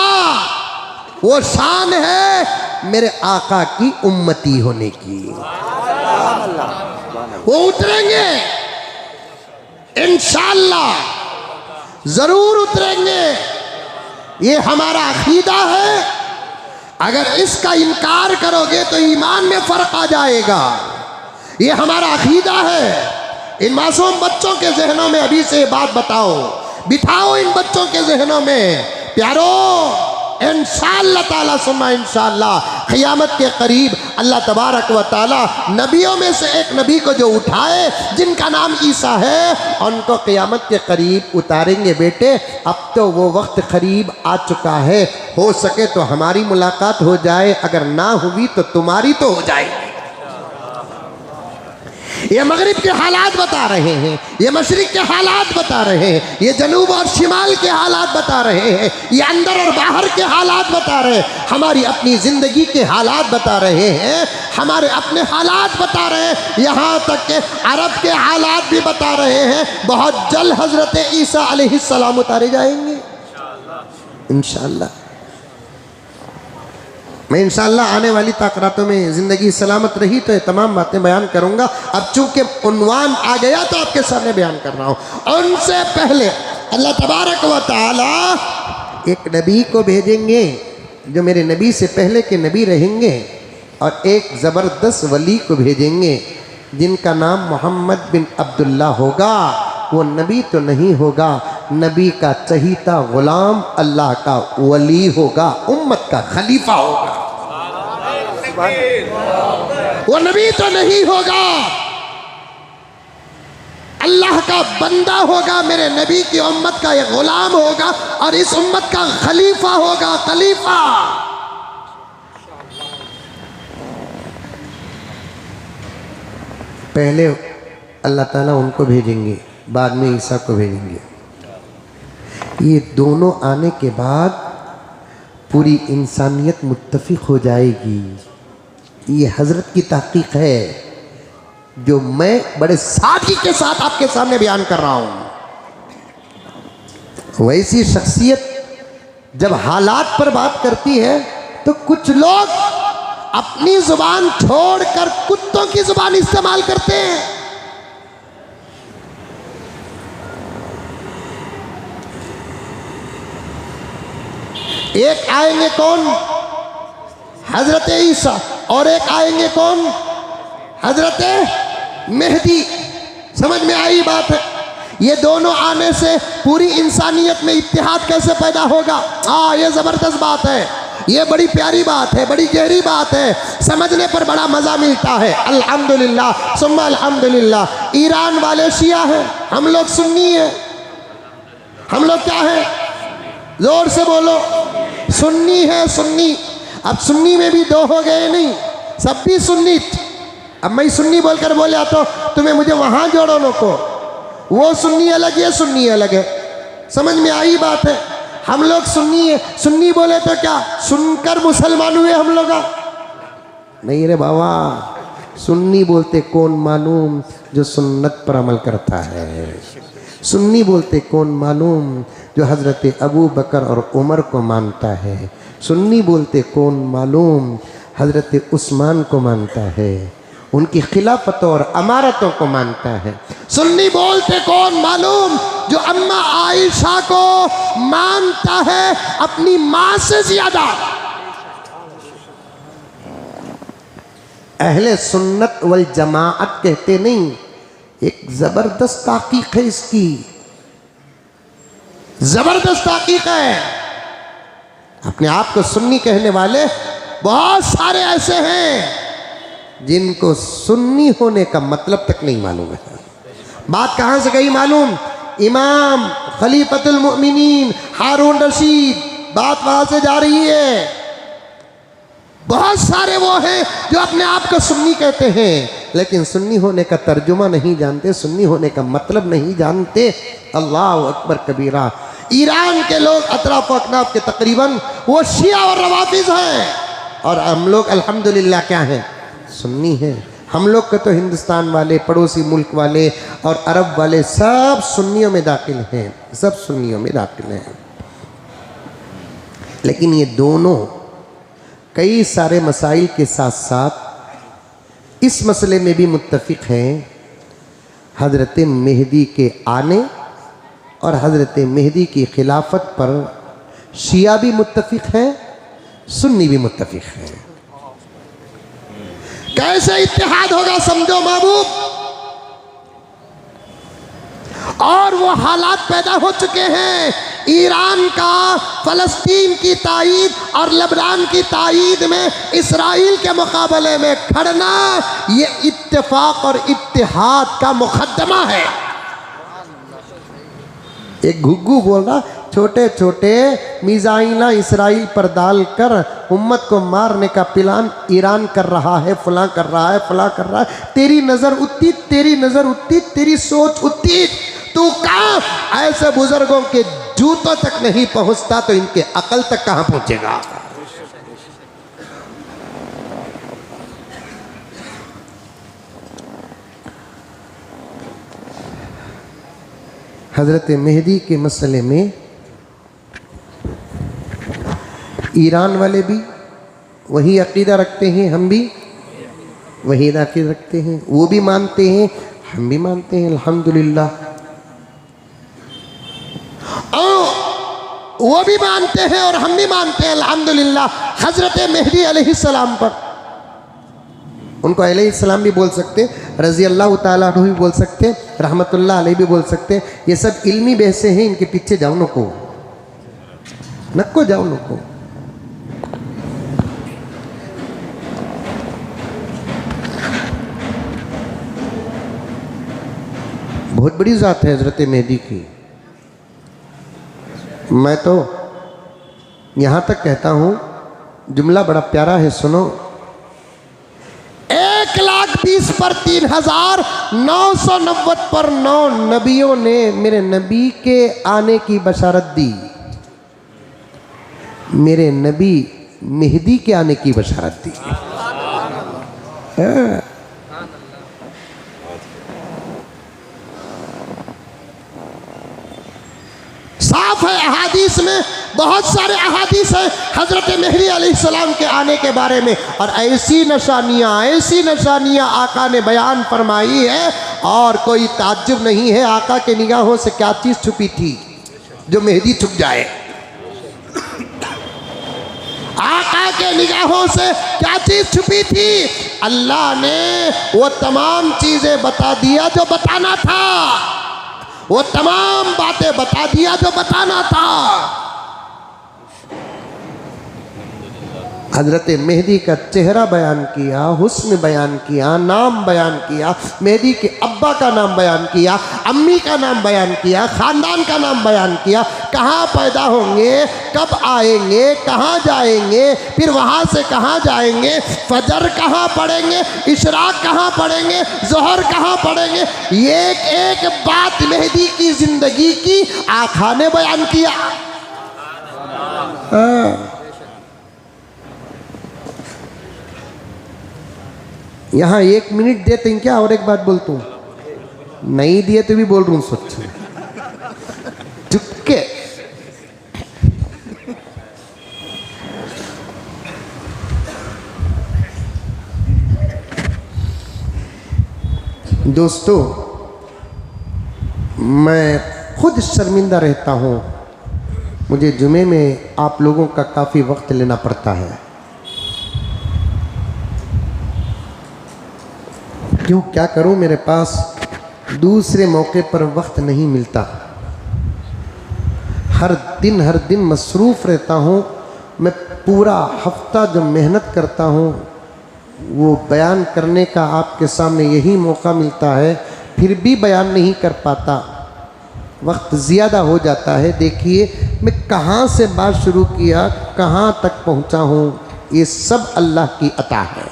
वो शान है मेरे आका की उम्मती होने की। वो उतरेंगे इंशाअल्लाह, जरूर उतरेंगे, ये हमारा अकीदा है। अगर इसका इनकार करोगे तो ईमान में फर्क आ जाएगा। ये हमारा अकीदा है। इन मासूम बच्चों के जहनों में अभी से बात बताओ, बिठाओ इन बच्चों के जहनों में, प्यारो इंशाअल्लाह ताला सुन्ना इंशाअल्लाह क़यामत के करीब अल्लाह तबारक व ताला नबियों में से एक नबी को जो उठाए जिनका नाम ईसा है, उनको क़यामत के करीब उतारेंगे। बेटे अब तो वो वक्त करीब आ चुका है, हो सके तो हमारी मुलाकात हो जाए, अगर ना हुई तो तुम्हारी तो हो जाएगी। ये मगरिब के हालात बता रहे हैं, ये मशरिक के हालात बता रहे हैं, ये जनूब और शिमाल के हालात बता रहे हैं, ये अंदर और बाहर के हालात बता रहे हैं, हमारी अपनी ज़िंदगी के हालात बता रहे हैं, हमारे अपने हालात बता रहे हैं, यहाँ तक के अरब के हालात भी बता रहे हैं। बहुत जल्द हज़रत ईसा अलैहिस्सलाम उतारे जाएंगे इंशाअल्लाह। मैं इंशाअल्लाह आने वाली ताक़रातों में ज़िंदगी सलामत रही तो ये तमाम बातें बयान करूँगा। अब चूँकि उन्वान आ गया तो आपके सामने बयान कर रहा हूँ। उनसे पहले अल्लाह तबारक व तआला एक नबी को भेजेंगे जो मेरे नबी से पहले के नबी रहेंगे, और एक ज़बरदस्त वली को भेजेंगे जिनका नाम मोहम्मद बिन अब्दुल्ला होगा। वो नबी तो नहीं होगा, नबी का चहीता गुलाम, अल्लाह का वली होगा, उम्मत का खलीफा होगा। वो नबी तो नहीं होगा, अल्लाह का बंदा होगा, मेरे नबी की उम्मत का एक गुलाम होगा और इस उम्मत का खलीफा होगा। खलीफा पहले अल्लाह ताला उनको भेजेंगे, बाद में ईसा को भेजेंगे। ये दोनों आने के बाद पूरी इंसानियत मुत्तफिक हो जाएगी। ये हज़रत की तहकीक है जो मैं बड़े सादगी के साथ आपके सामने बयान कर रहा हूँ। वैसी शख्सियत जब हालात पर बात करती है तो कुछ लोग अपनी जुबान छोड़कर कुत्तों की जुबान इस्तेमाल करते हैं। एक आएंगे कौन? हजरत ईसा, और एक आएंगे कौन? हजरत मेहदी। समझ में आई बात है? ये दोनों आने से पूरी इंसानियत में इत्तेहाद कैसे पैदा होगा? हाँ, ये ज़बरदस्त बात है, ये बड़ी प्यारी बात है, बड़ी गहरी बात है, समझने पर बड़ा मज़ा मिलता है। अल्हम्दुलिल्लाह सुम्मा अल्हम्दुलिल्लाह। ईरान वाले शिया हैं, हम लोग सुन्नी हैं। हम लोग क्या हैं? जोर से बोलो। सुन्नी है, सुन्नी। अब सुन्नी में भी दो हो गए नहीं, सब भी सुन्नी। अब मैं सुन्नी बोलकर बोला तो तुम्हें मुझे वहाँ जोड़ो लो को, वो सुन्नी अलग है, सुन्नी अलग है। समझ में आई बात है? हम लोग सुन्नी है, सुन्नी बोले तो क्या सुनकर मुसलमान हुए हम लोग? नहीं रे बाबा, सुन्नी बोलते कौन मालूम? जो सुन्नत पर अमल करता है। सुन्नी बोलते कौन मालूम? जो हज़रत अबू बकर और उमर को मानता है। सुन्नी बोलते कौन मालूम, हज़रत उस्मान को मानता है, उनकी खिलाफत और अमारतों को मानता है। सुन्नी बोलते कौन मालूम, जो अम्मा आयशा को मानता है अपनी माँ से ज्यादा। अहले सुन्नत वल जमाअत कहते नहीं, एक जबरदस्त ताकीक है इसकी, जबरदस्त ताकीक है। अपने आप को सुन्नी कहने वाले बहुत सारे ऐसे हैं जिनको सुन्नी होने का मतलब तक नहीं मालूम है। बात कहाँ से गई मालूम, इमाम खलीफतुल मुमिनीन हारून रशीद, बात वहाँ से जा रही है। बहुत सारे वो हैं जो अपने आप को सुन्नी कहते हैं, लेकिन सुन्नी होने का तर्जुमा नहीं जानते, सुन्नी होने का मतलब नहीं जानते। अल्लाह अकबर कबीरा। ईरान के लोग अतराफ अकनाफ के तकरीबन वो शिया और रवाफिज हैं, और हम लोग अल्हम्दुलिल्लाह क्या हैं, सुन्नी हैं। हम लोग का तो हिंदुस्तान वाले, पड़ोसी मुल्क वाले और अरब वाले सब सुन्नियों में दाखिल हैं, सब सुन्नियों में दाखिल हैं। लेकिन ये दोनों कई सारे मसाइल के साथ साथ इस मसले में भी मुत्तफिक हैं, हज़रत मेहदी के आने और हज़रत मेहदी की खिलाफत पर शिया भी मुत्तफिक हैं, सुन्नी भी मुत्तफिक हैं। कैसे इत्तेहाद होगा समझो महबूब। और वो हालात पैदा हो चुके हैं, ईरान का फ़लस्तीन की ताईद और लेबनान की ताईद में इसराइल के मुकाबले में खड़ना, ये इत्तेफाक और इत्तेहाद का मुकद्दमा है। एक घुग्गू बोल रहा, छोटे छोटे मिसाइला इसराइल पर डालकर उम्मत को मारने का प्लान ईरान कर रहा है, फलां कर रहा है, फलां कर रहा है। तेरी नज़र उतनी, तेरी नज़र उतनी, तेरी सोच उतनी, तू कहाँ ऐसे बुजुर्गों के जूतों तक नहीं पहुँचता तो इनके अकल तक कहाँ पहुँचेगा। हज़रत मेहदी के मसले में ईरान वाले भी वही अकीदा रखते हैं, हम भी वही अकीदा रखते हैं, वो भी मानते हैं, हम भी मानते हैं अल्हम्दुलिल्लाह। वो भी मानते हैं और हम भी मानते हैं अल्हम्दुलिल्लाह हज़रत मेहदी अलैहिस्सलाम पर। उनको अलैहिस्सलाम भी बोल सकते, रज़ी अल्लाह ताला अन्हु भी बोल सकते, रहमतुल्लाह अलैहि भी बोल सकते। ये सब इल्मी बहसे हैं, इनके पीछे जाओ नको जाओ नको। बहुत बड़ी ज़ात है हज़रत मेहदी की। मैं तो यहाँ तक कहता हूँ, जुमला बड़ा प्यारा है, सुनो। 1,20,000 पर 3,990 पर 9 नबियों ने मेरे नबी के आने की बशारत दी, मेरे नबी मेहदी के आने की बशारत दी। साफ है, अहादीस में बहुत सारे अहादीस हैं हज़रत मेहदी अलैहिस्सलाम के आने के बारे में, और ऐसी निशानियाँ आका ने बयान फरमाई है। और कोई ताज्जुब नहीं है, आका के निगाहों से क्या चीज़ छुपी थी जो मेहदी छुप जाए। आका के निगाहों से क्या चीज़ छुपी थी, अल्लाह ने वो तमाम चीज़ें बता दिया जो बताना था, वो तमाम बातें बता दिया जो बताना था। हज़रत मेहदी का चेहरा बयान किया, हुस्न बयान किया, नाम बयान किया, मेहदी के अब्बा का नाम बयान किया, अम्मी का नाम बयान किया, ख़ानदान का नाम बयान किया, कहाँ पैदा होंगे, कब आएंगे, कहाँ जाएंगे, फिर वहाँ से कहाँ जाएंगे, फजर कहाँ पढ़ेंगे, इशराक कहाँ पढ़ेंगे, ज़ोहर कहाँ पढ़ेंगे। एक एक बात मेहदी की ज़िंदगी की आका ने बयान किया। यहाँ 1 मिनट देते हैं क्या, और एक बात बोलता हूँ, नहीं दिए तो भी बोल रहा हूँ, सोच चुपके दोस्तों, मैं खुद शर्मिंदा रहता हूँ, मुझे जुमे में आप लोगों का काफ़ी वक्त लेना पड़ता है। क्यों, क्या करूँ, मेरे पास दूसरे मौके पर वक्त नहीं मिलता। हर दिन मसरूफ़ रहता हूँ। मैं पूरा हफ्ता जो मेहनत करता हूँ वो बयान करने का आपके सामने यही मौका मिलता है, फिर भी बयान नहीं कर पाता, वक्त ज़्यादा हो जाता है। देखिए मैं कहाँ से बात शुरू किया, कहाँ तक पहुँचा हूँ, ये सब अल्लाह की अता है।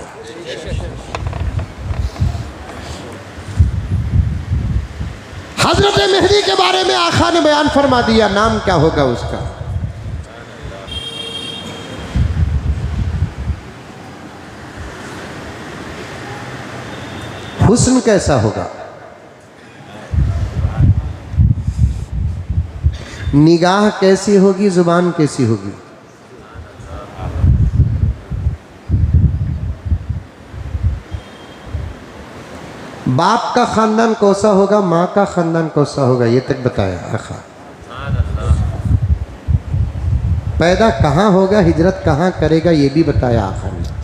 हज़रत मेहदी के बारे में आका ने बयान फरमा दिया, नाम क्या होगा उसका। हुस्न कैसा होगा, निगाह कैसी होगी, जुबान कैसी होगी, बाप का खानदान कौसा होगा, माँ का खानदान कौसा होगा, ये तक बताया आका। पैदा कहाँ होगा, हिजरत कहाँ करेगा, ये भी बताया आका ने।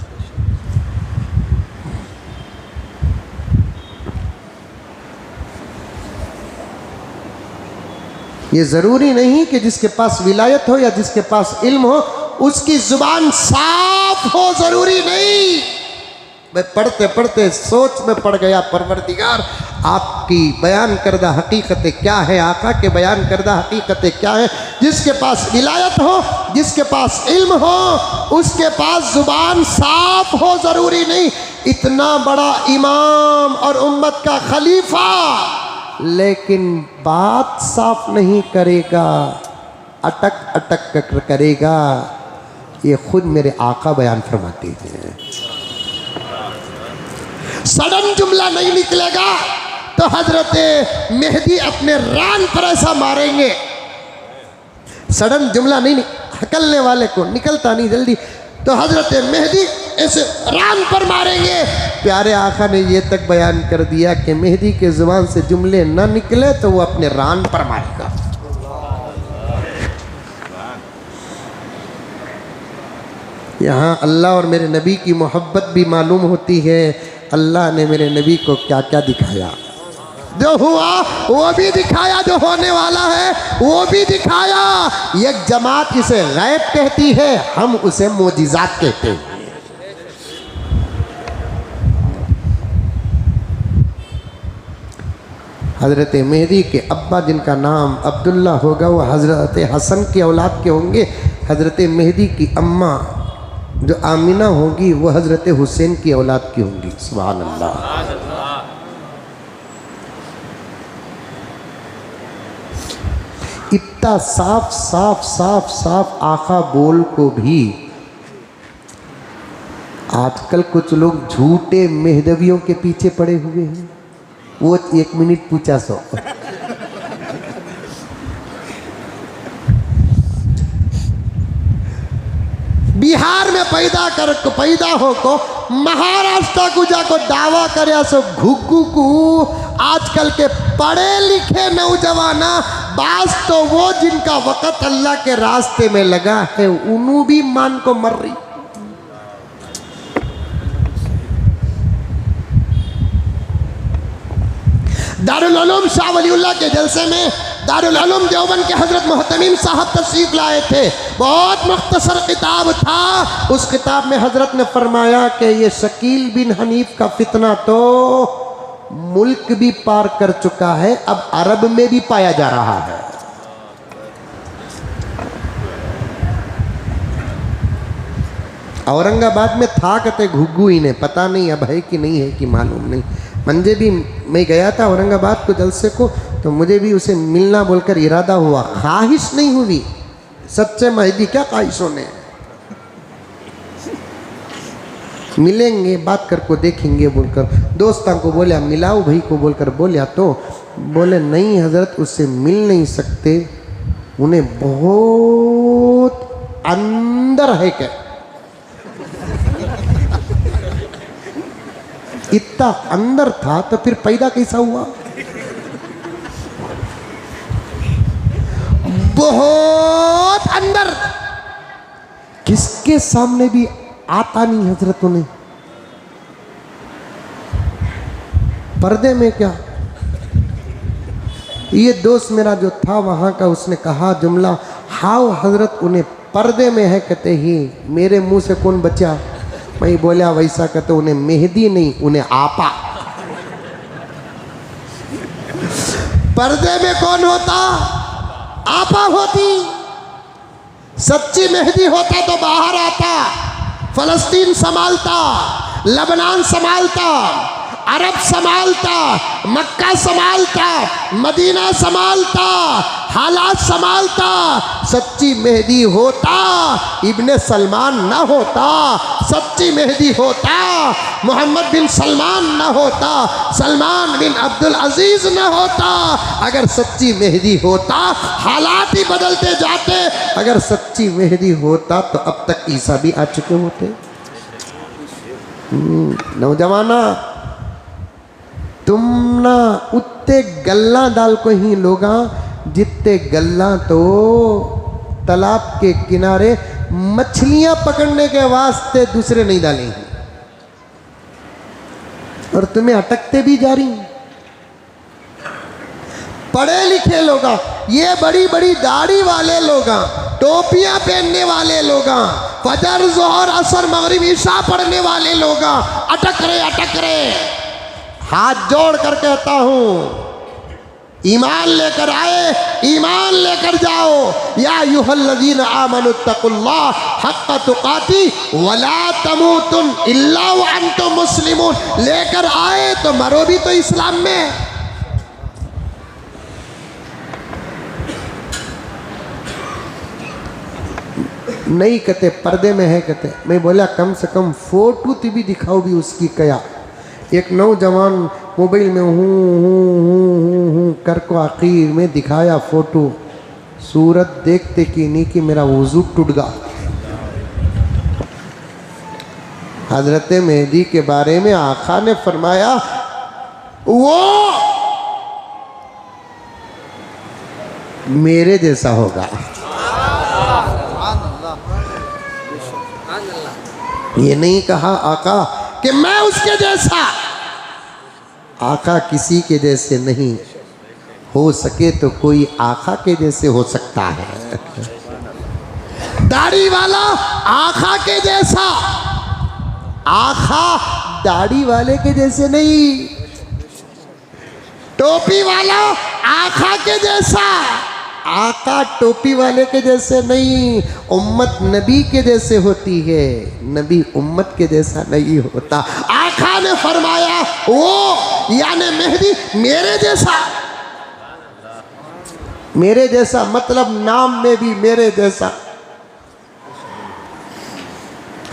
ये ज़रूरी नहीं कि जिसके पास विलायत हो या जिसके पास इल्म हो उसकी ज़ुबान साफ हो, ज़रूरी नहीं। मैं पढ़ते पढ़ते सोच में पड़ गया, परवरदिगार आपकी बयान करदा हकीकतें क्या है, आका के बयान करदा हकीकतें क्या है। जिसके पास विलायत हो, जिसके पास इल्म हो, उसके पास ज़ुबान साफ हो, ज़रूरी नहीं। इतना बड़ा इमाम और उम्मत का खलीफा लेकिन बात साफ नहीं करेगा, अटक अटक कर करेगा, ये खुद मेरे आका बयान फरमाते हैं। सडन जुमला नहीं निकलेगा तो हजरत मेहदी अपने रान पर ऐसा मारेंगे। सडन जुमला नहीं, हकलने वाले को निकलता नहीं जल्दी, तो हजरत मेहदी ऐसे रान पर मारेंगे। प्यारे आका ने ये तक बयान कर दिया कि मेहदी के जुबान से जुमले न निकले तो वो अपने रान पर मारेगा। यहाँ अल्लाह और मेरे नबी की मोहब्बत भी मालूम होती है। अल्लाह ने मेरे नबी को क्या क्या दिखाया, जो हुआ वो भी दिखाया, जो होने वाला है वो भी दिखाया। एक जमात इसे गैब कहती है, हम उसे मोजिज़ात कहते हैं। हज़रत मेहदी के अब्बा जिनका नाम अब्दुल्ला होगा वो हज़रत हसन की औलाद के होंगे। हज़रत मेहदी की अम्मा जो आमिना होगी वो हज़रत हुसैन की औलाद की होंगी। सुभान अल्लाह। इतना साफ साफ साफ साफ आका बोल को भी आजकल कुछ लोग झूठे मेहदवियों के पीछे पड़े हुए हैं। वो 1 मिनट पूछा सो बिहार में पैदा हो को महाराष्ट्र को जाको दावा करे सो घुग्गू को। आजकल के पढ़े लिखे नौजवाना बास तो वो जिनका वक़्त अल्लाह के रास्ते में लगा है उन्हों भी मान को मर रही। दारुल उलूम शाह वलीउल्लाह के जलसे में दारुल उलूम देवबंद के हज़रत मोहतमीम साहब तशरीफ़ लाए थे। बहुत मुख्तसर किताब था। उस किताब में हज़रत ने फरमाया कि ये शकील बिन हनीफ का फितना तो मुल्क भी पार कर चुका है, अब अरब में भी पाया जा रहा है। औरंगाबाद में था कहते घुग्गू ही ने, पता नहीं अब है कि नहीं है कि मालूम नहीं। मंजे भी मैं गया था औरंगाबाद को जलसे को, तो मुझे भी उसे मिलना बोलकर इरादा हुआ, ख्वाहिश नहीं हुई। सच्चे मेहदी क्या ख्वाहिशों ने, मिलेंगे बात कर को देखेंगे बोलकर दोस्तों को बोलिया, मिलाओ भाई को बोलकर बोलिया तो बोले नहीं हजरत उससे मिल नहीं सकते, उन्हें बहुत अंदर है क्या। इतना अंदर था तो फिर पैदा कैसा हुआ? बहुत अंदर, किसके सामने भी आता नहीं हजरतों ने। पर्दे में क्या, ये दोस्त मेरा जो था वहां का, उसने कहा जुमला, हाउ हजरत उन्हें पर्दे में है, कहते ही मेरे मुंह से कौन बचा। मैं बोला वैसा कहते उन्हें मेहंदी नहीं, उन्हें आपा। पर्दे में कौन होता? आपा होती। सच्ची मेहंदी होता तो बाहर आता, फलस्तीन संभालता, लबनान संभालता, अरब संभालता, मक्का संभालता, मदीना संभालता, हालात संभालता। सच्ची मेहदी होता इब्ने सलमान ना होता, सच्ची मेहदी होता मोहम्मद बिन सलमान ना होता, सलमान बिन अब्दुल अजीज ना होता। अगर सच्ची मेहदी होता हालात ही बदलते जाते। अगर सच्ची मेहदी होता तो अब तक ईसा भी आ चुके होते। नौजवाना, तुम ना उतने गल्ला दाल को ही लोगा जितने गल्ला तो तालाब के किनारे मछलियां पकड़ने के वास्ते दूसरे नहीं डालेंगे, और तुम्हें अटकते भी जा रही। पढ़े लिखे लोग, ये बड़ी बड़ी दाढ़ी वाले लोग, टोपियां पहनने वाले लोग, फजर जोहर असर मगरिब ईशा पढ़ने वाले लोग अटक रहे। हाथ जोड़ कर कहता हूं, ईमान लेकर आए, ईमान लेकर जाओ। या अय्युहल्लज़ीना आमनुत्तकुल्लाह हक़्क़ तुक़ाती वला तमूतुन इल्ला व अंतुम मुस्लिमून। लेकर आए तो मरो भी तो इस्लाम में। नहीं कहते पर्दे में है, कहते मैं बोला कम से कम फोटो तो भी दिखाओ भी उसकी क्या। एक नौजवान मोबाइल में हूँ कर को आखिर में दिखाया फोटो, सूरत देखते कि नहीं कि मेरा वुजू टूट गया। हजरत मेहदी के बारे में आका ने फरमाया वो मेरे जैसा होगा। ये नहीं कहा आका कि मैं उसके जैसा। आका किसी के जैसे नहीं, हो सके तो कोई आका के जैसे हो सकता है। दाढ़ी वाला आका के जैसा, आका दाढ़ी वाले के जैसे नहीं। टोपी वाला आका के जैसा, आका टोपी वाले के जैसे नहीं। उम्मत नबी के जैसे होती है, नबी उम्मत के जैसा नहीं होता। आका ने फरमाया वो यानी मेहदी मेरे जैसा। मेरे जैसा मतलब नाम में भी मेरे जैसा,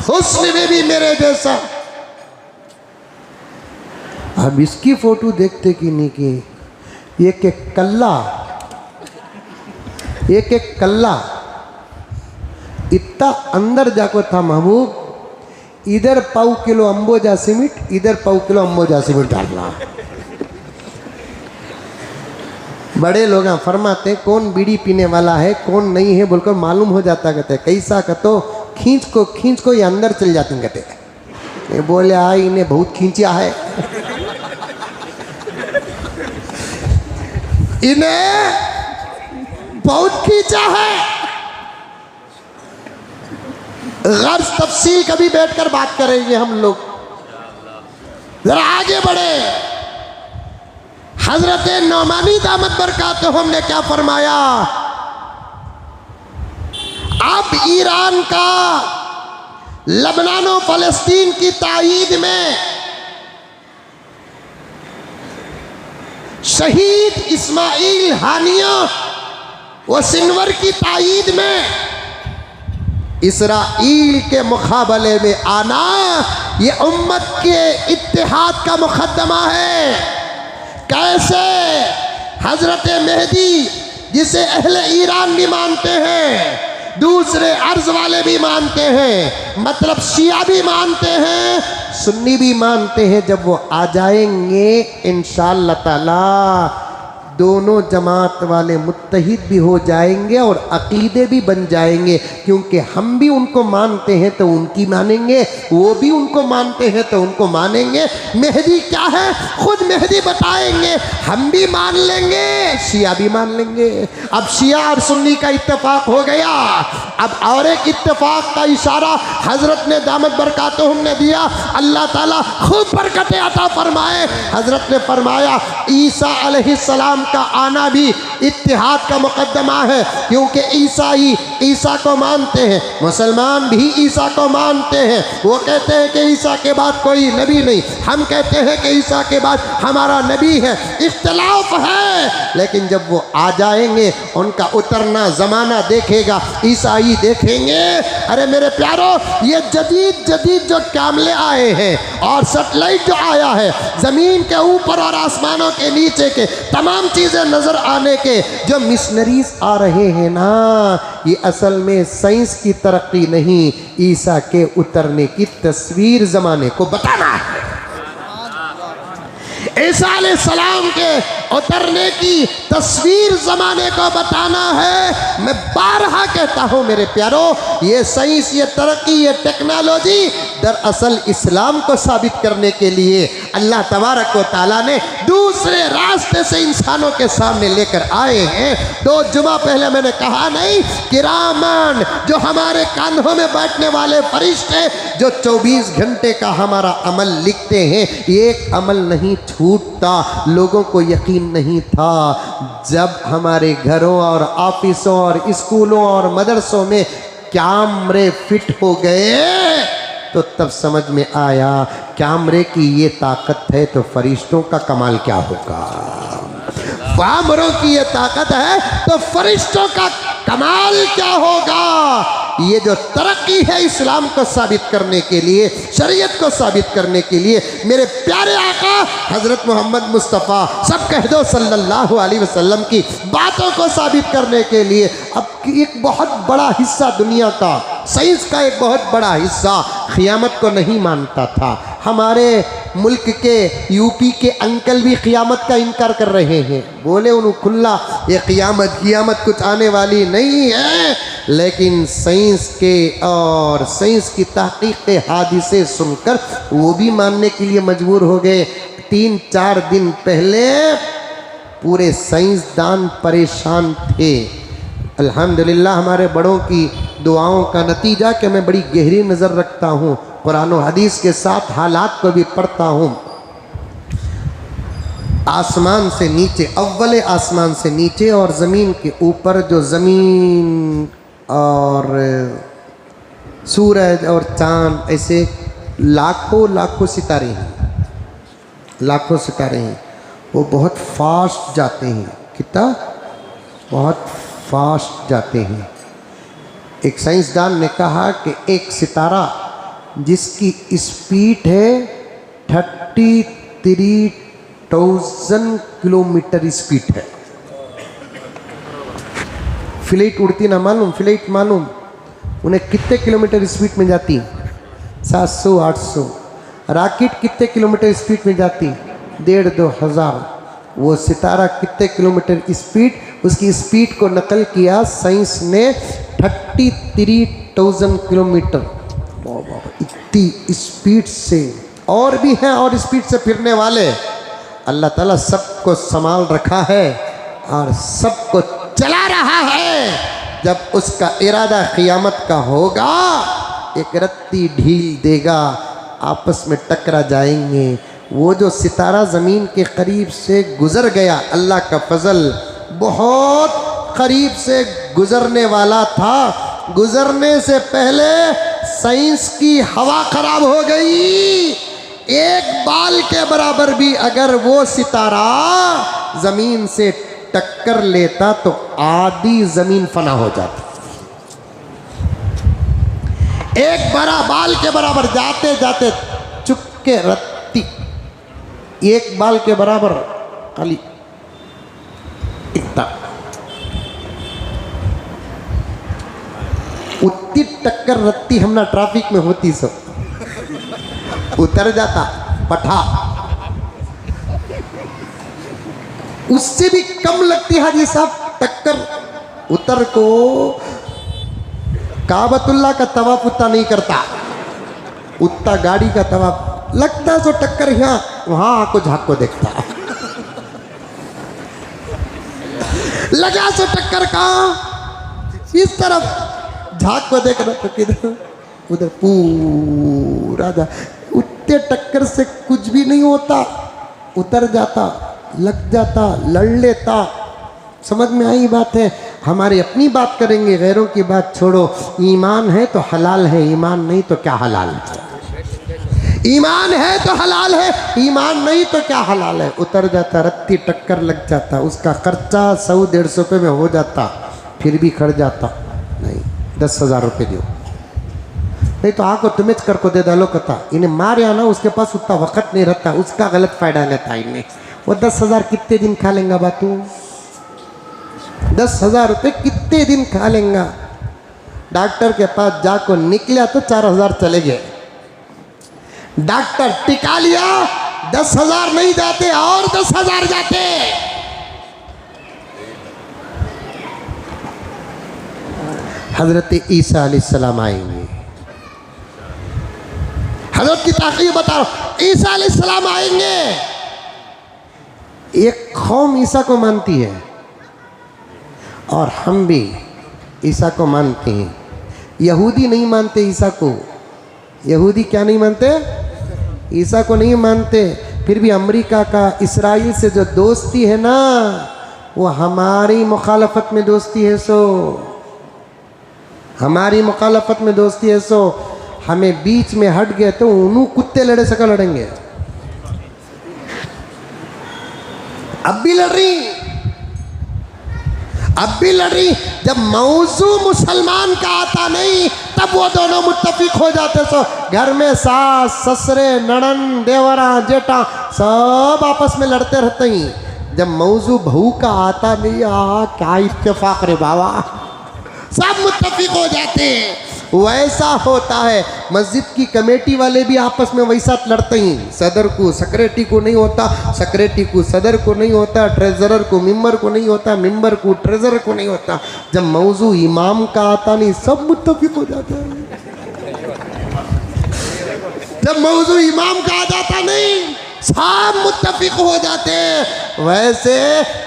हुस्न में भी मेरे जैसा। अब इसकी फोटो देखते कि नहीं कि एक एक कल्ला, एक एक कल्ला इतना अंदर जाको था महबूब। इधर पाव किलो अंबोजा सीमेंट, इधर पाव किलो अंबोजा सीमेंट डालना। बड़े लोग फरमाते कौन बीड़ी पीने वाला है कौन नहीं है बोलकर मालूम हो जाता। कहते कैसा कहतो खींच को ये अंदर चल जाते। कहते बोले आई इन्हें बहुत खींचा है, इन्हें बहुत खींचा है। गर्ज तफसील कभी बैठकर बात करेंगे हम लोग। जरा आगे बढ़े। हजरत नौमानी दामत बरकातुहुम ने क्या फरमाया? अब ईरान का लबनान और फलस्तीन की ताईद में शहीद इस्माइल हानिया व सिनवर की ताईद में इसराइल के मुकाबले में आना ये उम्मत के इत्तेहाद का मुकद्दमा है। कैसे? हजरत मेहदी जिसे अहले ईरान भी मानते हैं, दूसरे अर्ज वाले भी मानते हैं, मतलब शिया भी मानते हैं, सुन्नी भी मानते हैं जब वो आ जाएंगे इंशाअल्लाह ताला दोनों जमात वाले मुत्तहिद भी हो जाएंगे और अकीदे भी बन जाएंगे, क्योंकि हम भी उनको मानते हैं तो उनकी मानेंगे, वो भी उनको मानते हैं तो उनको मानेंगे। मेहदी क्या है खुद मेहदी बताएंगे, हम भी मान लेंगे, शिया भी मान लेंगे। अब शिया और सुन्नी का इत्तेफाक हो गया, अब और एक इत्तेफाक का इशारा हजरत ने दामत बरकातुहुम ने दिया। अल्लाह ताला खूब बरकतें अता फरमाए। हजरत ने फरमाया ईसा अलैहिस्सलाम का आना भी इत्तिहाद का मुकद्दमा है, क्योंकि ईसाई ईसा को मानते हैं, मुसलमान भी ईसा को मानते हैं। वो कहते हैं कि ईसा के बाद कोई नबी नहीं, हम कहते हैं कि ईसा के बाद हमारा नबी है। इख्तिलाफ है, लेकिन जब वो आ जाएंगे उनका उतरना ज़माना देखेगा, ईसाई देखेंगे। अरे मेरे प्यारो, ये जदीद जदीद जो कैमले आए हैं और सैटेलाइट जो आया है, ज़मीन के ऊपर और आसमानों के नीचे के तमाम चीज़ें नज़र आने के जो मिशनरीज आ रहे हैं ना, ये असल में साइंस की तरक्की नहीं, ईसा के उतरने की तस्वीर ज़माने को बताना है। ईसा अलैहिस्सलाम के उतरने की तस्वीर ज़माने को बताना है। मैं बारहा कहता हूँ मेरे प्यारो, ये साइंस, ये तरक्की, ये टेक्नोलॉजी दरअसल इस्लाम को साबित करने के लिए अल्लाह तबारक व तआला ने दूसरे रास्ते से इंसानों के सामने लेकर आए हैं। 2 जुमा पहले मैंने कहा नहीं, किरामान, जो हमारे कांधों में बैठने वाले फरिश्ते जो 24 घंटे का हमारा अमल लिखते हैं, एक अमल नहीं छूटता। लोगों को यकीन नहीं था, जब हमारे घरों और ऑफिसों और स्कूलों और मदरसों में कैमरे फिट हो गए तो तब समझ में आया कैमरे की ये ताकत है तो फरिश्तों का कमाल क्या होगा। कैमरों की ये ताकत है तो फरिश्तों का कमाल क्या होगा। ये जो तरक्की है इस्लाम को साबित करने के लिए, शरीयत को साबित करने के लिए, मेरे प्यारे आका हज़रत मोहम्मद मुस्तफ़ा, सब कह दो सल्लल्लाहु अलैहि वसल्लम की बातों को साबित करने के लिए, अब एक बहुत बड़ा हिस्सा दुनिया का, साइंस का एक बहुत बड़ा हिस्सा क़ियामत को नहीं मानता था। हमारे मुल्क के यूपी के अंकल भी क़ियामत का इनकार कर रहे हैं, बोले उन्होंने खुल्ला ये क़ियामत कुछ आने वाली नहीं है। लेकिन साइंस के और साइंस की तहक़ीक़ के हादिसे सुनकर वो भी मानने के लिए मजबूर हो गए। 3-4 दिन पहले पूरे साइंसदान परेशान थे। अल्हम्दुलिल्लाह हमारे बड़ों की दुआओं का नतीजा कि मैं बड़ी गहरी नज़र रखता हूँ, कुरान और हदीस के साथ हालात को भी पढ़ता हूँ। आसमान से नीचे, अव्वल आसमान से नीचे और ज़मीन के ऊपर जो ज़मीन और सूरज और चाँद, ऐसे लाखों सितारे हैं, लाखों सितारे हैं। वो बहुत फास्ट जाते हैं, कितना बहुत फास्ट जाते हैं। एक साइंसदान ने कहा कि एक सितारा जिसकी स्पीड है 33,000 किलोमीटर स्पीड है। फ्लाइट उड़ती ना मालूम, फ्लाइट मालूम उन्हें कितने किलोमीटर स्पीड में जाती, 700-800। रॉकेट कितने किलोमीटर स्पीड में जाती, 1,500-2,000। वो सितारा कितने किलोमीटर स्पीड, उसकी स्पीड को नकल किया साइंस ने 33,000 किलोमीटर। इतनी स्पीड से, और भी हैं और स्पीड से फिरने वाले। अल्लाह ताला सबको संभाल रखा है और सबको चला रहा है। जब उसका इरादा क़ियामत का होगा, एक रत्ती ढील देगा, आपस में टकरा जाएंगे। वो जो सितारा ज़मीन के करीब से गुज़र गया, अल्लाह का फजल, बहुत करीब से गुज़रने वाला था, गुज़रने से पहले साइंस की हवा ख़राब हो गई। एक बाल के बराबर भी अगर वो सितारा ज़मीन से टक्कर लेता तो आधी ज़मीन फना हो जाती। एक बड़ा बाल के बराबर जाते जाते चुपके रत्ती, एक बाल के बराबर खाली इतना, उतनी टक्कर रत्ती हमना ट्रैफिक में होती सब उतर जाता पठा, उससे भी कम लगती हाजी साहब टक्कर। उतर को काबतुल्ला का तवाफ उतना नहीं करता, उतना गाड़ी का तवाफ लगता सो टक्कर यहाँ वहां आको झाको देखता लगा सो टक्कर कहाँ इस तरफ झाक को देख रहा तो किधर उधर पूरा जा, उतने टक्कर से कुछ भी नहीं होता, उतर जाता, लग जाता, लड़ लेता। समझ में आई बात है। हमारी अपनी बात करेंगे, गैरों की बात छोड़ो। ईमान है तो हलाल है, ईमान नहीं तो क्या हलाल है। ईमान है तो हलाल है, ईमान नहीं तो क्या हलाल है। उतर जाता, रत्ती टक्कर लग जाता, उसका खर्चा 100-150 रुपये में हो जाता, फिर भी खड़ जाता। नहीं 10,000 रुपये दो, नहीं तो आको तुम्हें कर को दे डालो कता। इन्हें मार या ना, उसके पास उतना वक्त नहीं रहता, उसका गलत फायदा लेता इन्हें। वो 10,000 कितने दिन खा लेंगा बातू? 10,000 रुपये कितने दिन खा लेंगा? डॉक्टर के पास जाको निकला तो 4,000 चले गए। डॉक्टर टिका लिया, 10,000 नहीं जाते और 10,000 जाते। हजरत ईसा अलैहिस्सलाम आएंगे। हजरत की ताक़ीद बता रहा हूं, ईसा अलैहिस्सलाम आएंगे। एक कौम ईसा को मानती है और हम भी ईसा को मानते हैं। यहूदी नहीं मानते ईसा को। यहूदी क्या नहीं मानते? ईसा को नहीं मानते। फिर भी अमेरिका का इसराइल से जो दोस्ती है ना, वो हमारी मुखालफत में दोस्ती है। सो हमारी मुखालफत में दोस्ती है। सो हमें बीच में हट गए तो उन्हों कुत्ते लड़े सका लड़ेंगे। अब भी लड़ रही, अब भी लड़ रही। जब मौजू मुसलमान का आता नहीं तब वो दोनों मुत्तफिक हो जाते। सो घर में सास ससुरे ननन देवरा जेठा सब आपस में लड़ते रहते हैं। जब मौजू बहू का आता नहीं, क्या इत्तेफाक रे बाबा, सब मुत्तफिक हो जाते हैं। वैसा होता है। मस्जिद की कमेटी वाले भी आपस में वैसा लड़ते हैं। सदर को सेक्रेटरी को नहीं होता, सेक्रेटरी को सदर को नहीं होता, ट्रेजरर को मिंबर को नहीं होता, मिंबर को ट्रेजरर को नहीं होता। जब मौजू इमाम का आता नहीं, सब मुत्तफिक हो जाते हैं। जब मौजू इमाम का आ जाता नहीं, सब मुत्तफिक हो जाते हैं। वैसे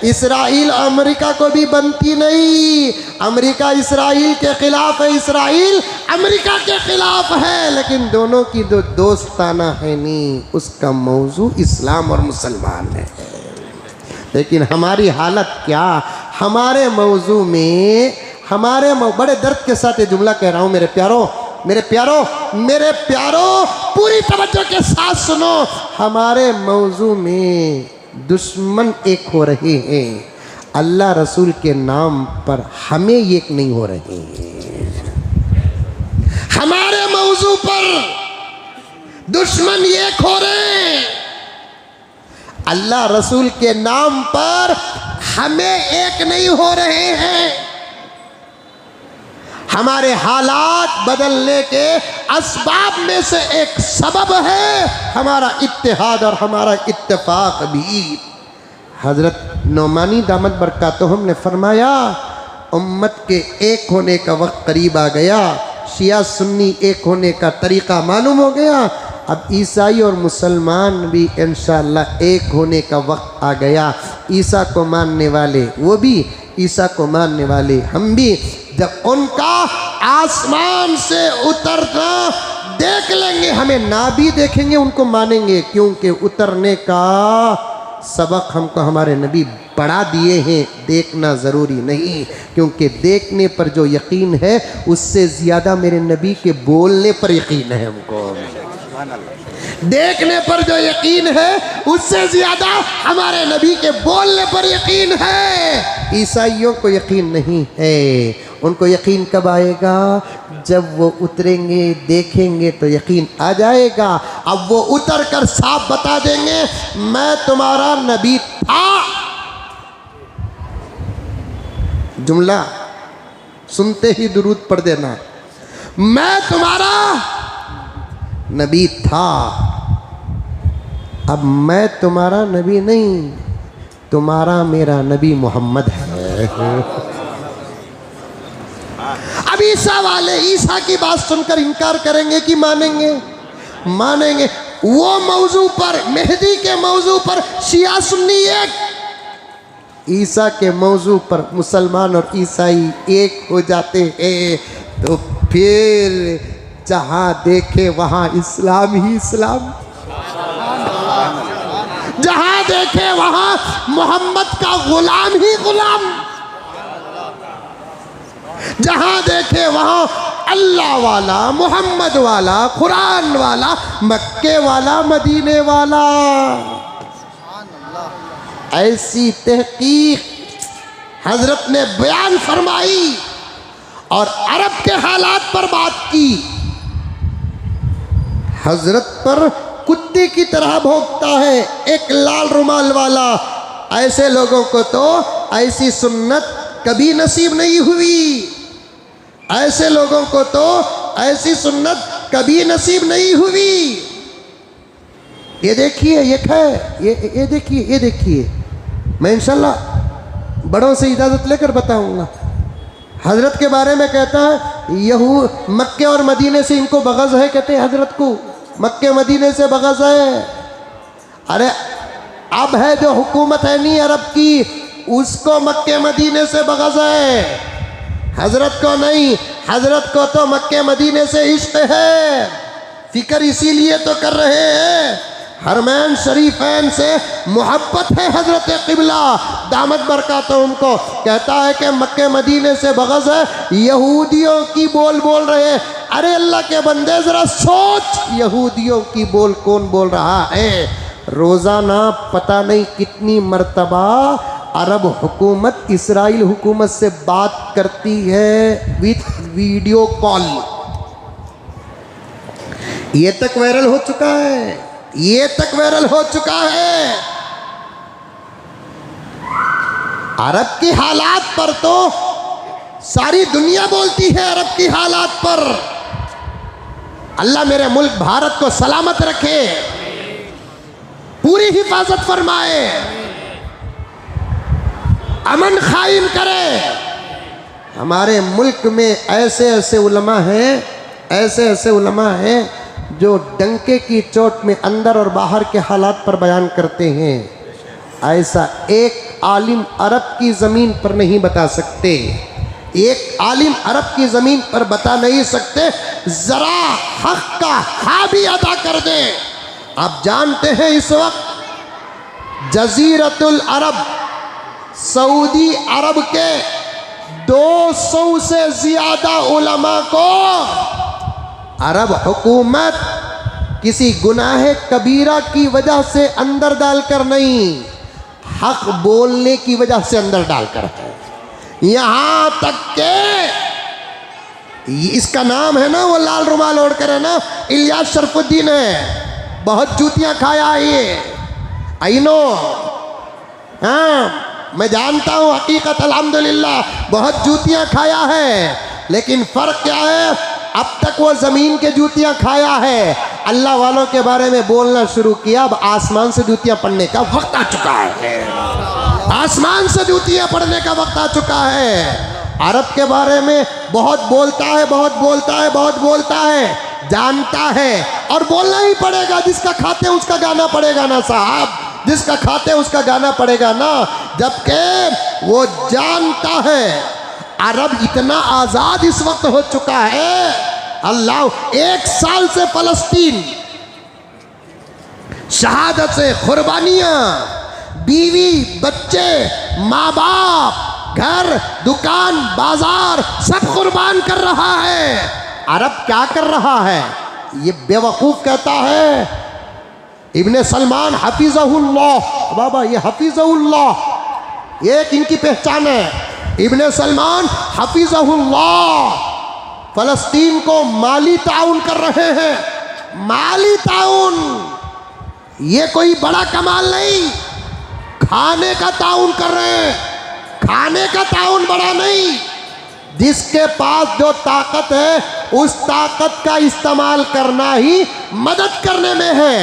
इसराइल अमेरिका को भी बनती नहीं। अमेरिका इसराइल के खिलाफ है, इसराइल अमेरिका के खिलाफ है, लेकिन दोनों की जो दोस्ताना है नहीं, उसका मौजू इस्लाम और मुसलमान है। लेकिन हमारी हालत क्या? हमारे मौजू में बड़े दर्द के साथ ये जुमला कह रहा हूँ मेरे प्यारों, मेरे प्यारों, मेरे प्यारों, पूरी तवज्जो के साथ सुनो। हमारे मौजू में दुश्मन एक हो रहे हैं, अल्लाह रसूल के नाम पर हमें एक नहीं हो रहे हैं। हमारे मौजू पर दुश्मन एक हो रहे हैं, अल्लाह रसूल के नाम पर हमें एक नहीं हो रहे हैं। हमारे हालात बदलने के असबाब में से एक सबब है हमारा इत्तेहाद और हमारा इत्तेफाक भी। हज़रत नौमानी दामत बरकातुहुम ने फरमाया, उम्मत के एक होने का वक्त करीब आ गया। शिया सुन्नी एक होने का तरीक़ा मालूम हो गया। अब ईसाई और मुसलमान भी इंशाअल्लाह एक होने का वक्त आ गया। ईसा को मानने वाले वो भी, ईसा को मानने वाले हम भी, जब उनका आसमान से उतरना देख लेंगे, हमें ना भी देखेंगे उनको मानेंगे, क्योंकि उतरने का सबक हमको हमारे नबी बढ़ा दिए हैं। देखना ज़रूरी नहीं, क्योंकि देखने पर जो यकीन है उससे ज़्यादा मेरे नबी के बोलने पर यकीन है। हमको देखने पर जो यकीन है उससे ज़्यादा हमारे नबी के बोलने पर यकीन है। ईसाइयों को यकीन नहीं है। उनको यकीन कब आएगा? जब वो उतरेंगे, देखेंगे तो यकीन आ जाएगा। अब वो उतर कर साफ बता देंगे, मैं तुम्हारा नबी था। जुमला सुनते ही दुरूद पढ़ देना, मैं तुम्हारा नबी था। अब मैं तुम्हारा नबी नहीं, तुम्हारा मेरा नबी मोहम्मद है। अब ईसा वाले ईसा की बात सुनकर इनकार करेंगे कि मानेंगे? मानेंगे। वो मौजू पर, मेहदी के मौजू पर शिया सुन्नी एक, ईसा के मौजू पर मुसलमान और ईसाई एक हो जाते हैं, तो फिर जहां देखे वहां इस्लाम ही इस्लाम, जहां देखे वहां मोहम्मद का गुलाम ही गुलाम, जहां देखे वहां अल्लाह वाला, मोहम्मद वाला, कुरान वाला, मक्के वाला, मदीने वाला। ऐसी तहकीक हजरत ने बयान फरमाई और अरब के हालात पर बात की। हजरत पर कुत्ते की तरह भौंकता है एक लाल रुमाल वाला। ऐसे लोगों को तो ऐसी सुन्नत कभी नसीब नहीं हुई, ऐसे लोगों को तो ऐसी सुन्नत कभी नसीब नहीं हुई। ये देखिए, ये देखिए, ये देखिए, मैं इंशाल्लाह बड़ों से इजाज़त लेकर बताऊंगा। हजरत के बारे में कहता है यहू मक्के और मदीने से इनको बग़ज़ है, कहते हैं हजरत को मक्के मदीने से बग़ज़ है। अरे अब है जो हुकूमत है नहीं अरब की, उसको मक्के मदीने से बग़ज़ है, हजरत को नहीं। हजरत को तो मक्के मदीने से इश्क है, फिक्र इसीलिए तो कर रहे हैं। हरमैन शरीफैन से मोहब्बत है हजरत क़िबला दामत बरकातहू उनको, कहता है कि मक्के मदीने से बग़ज़ है। यहूदियों की बोल बोल रहे हैं। अरे अल्लाह के बंदे ज़रा सोच, यहूदियों की बोल कौन बोल रहा है? रोज़ाना पता नहीं कितनी मर्तबा अरब हुकूमत इसराइल हुकूमत से बात करती है विथ वीडियो कॉल। ये तक वायरल हो चुका है, ये तक वायरल हो चुका है। अरब की हालात पर तो सारी दुनिया बोलती है, अरब की हालात पर। अल्लाह मेरे मुल्क भारत को सलामत रखे, पूरी हिफाजत फरमाए, अमन कायम करे। हमारे मुल्क में ऐसे ऐसे उलमा हैं, ऐसे ऐसे उलमा हैं जो डंके की चोट में अंदर और बाहर के हालात पर बयान करते हैं। ऐसा एक आलिम अरब की ज़मीन पर नहीं बता सकते, एक आलिम अरब की ज़मीन पर बता नहीं सकते। ज़रा हक़ का हा भी अदा कर दे। आप जानते हैं इस वक्त जज़ीरतुल अरब, सऊदी अरब के 200 से ज़्यादा उलमा को अरब हुकूमत किसी गुनाह कबीरा की वजह से अंदर डालकर नहीं, हक बोलने की वजह से अंदर डालकर है। यहाँ तक के इसका नाम है ना, वो लाल रुमाल ओढ़ कर है ना, इलियास शरफुद्दीन है। बहुत जूतियाँ खाया है ये, आई नो। हाँ मैं जानता हूँ हकीकत, अल्हम्दुलिल्लाह बहुत जूतियाँ खाया है, लेकिन फ़र्क क्या है? अब तक वो ज़मीन के जूतियाँ खाया है, अल्लाह वालों के बारे में बोलना शुरू किया। अब आसमान से जूतियाँ पढ़ने का वक्त आ चुका है, आसमान से जूतियाँ पढ़ने का वक्त आ चुका है। अरब के बारे में बहुत बोलता है, बहुत बोलता है, बहुत बोलता है, जानता है और बोलना ही पड़ेगा। जिसका खाते उसका गाना पड़ेगा ना साहब, जिसका खाते उसका गाना पड़ेगा ना। जबकि वो जानता है अरब इतना आज़ाद इस वक्त हो चुका है, अल्लाह 1 साल से फ़लस्तीन शहादत से कुर्बानियाँ, बीवी बच्चे, माँ बाप, घर दुकान बाजार सब कुर्बान कर रहा है। अरब क्या कर रहा है? ये बेवकूफ़ कहता है इब्ने सलमान हफीज़हुल्लाह, बाबा ये हफीज़हुल्लाह एक इनकी पहचान है। इब्ने सलमान हफीज़हुल्लाह फ़लस्तीन को माली ताउन कर रहे हैं, माली ताउन। ये कोई बड़ा कमाल नहीं, खाने का ताउन कर रहे हैं, खाने का ताउन बड़ा नहीं। जिसके पास जो ताकत है उस ताकत का इस्तेमाल करना ही मदद करने में है।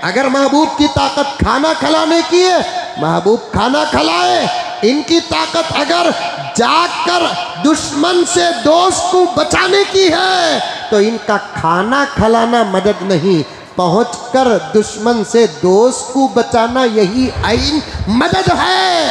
अगर महबूब की ताकत खाना खिलाने की है, महबूब खाना खिलाए। इनकी ताकत अगर जाकर दुश्मन से दोस्त को बचाने की है, तो इनका खाना खिलाना मदद नहीं, पहुंचकर दुश्मन से दोस्त को बचाना यही आइन मदद है।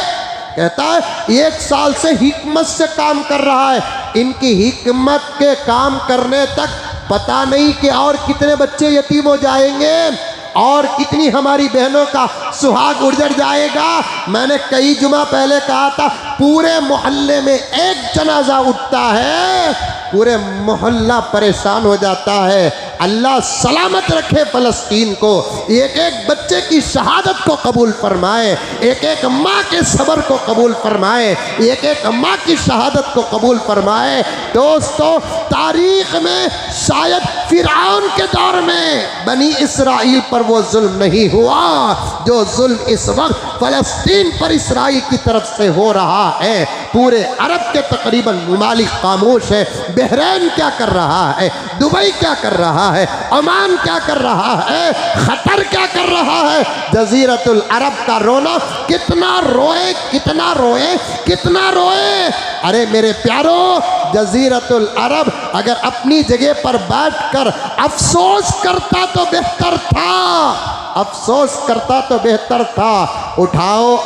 कहता है 1 साल से हिकमत से काम कर रहा है। इनकी हिकमत के काम करने तक पता नहीं कि और कितने बच्चे यतीम हो जाएंगे और कितनी हमारी बहनों का सुहाग उजड़ जाएगा। मैंने कई जुमा पहले कहा था, पूरे मोहल्ले में एक जनाजा उठता है, पूरे मोहल्ला परेशान हो जाता है। अल्लाह सलामत रखे फ़लस्तीन को, एक एक बच्चे की शहादत को कबूल फरमाए, एक एक माँ के सब्र को कबूल फरमाए, एक एक माँ की शहादत को कबूल फरमाए। दोस्तों, तारीख में शायद फिरौन के दौर में बनी इसराइल पर वो जुल्म नहीं हुआ जो जुल्म इस वक्त फ़लस्तीन पर इसराइल की तरफ से हो रहा है। पूरे अरब के तकरीबन ममालिक खामोश है। बहरैन क्या कर रहा है, दुबई क्या कर रहा है, ओमान क्या कर रहा है, खतर क्या कर रहा है। जजीरतुल अरब का रोना, कितना रोए कितना रोए कितना रोए। अरे मेरे प्यारो, जजीरतुल अरब अगर अपनी जगह पर बैठकर अफसोस करता तो बेहतर था, अफसोस करता तो बेहतर था। उठाओ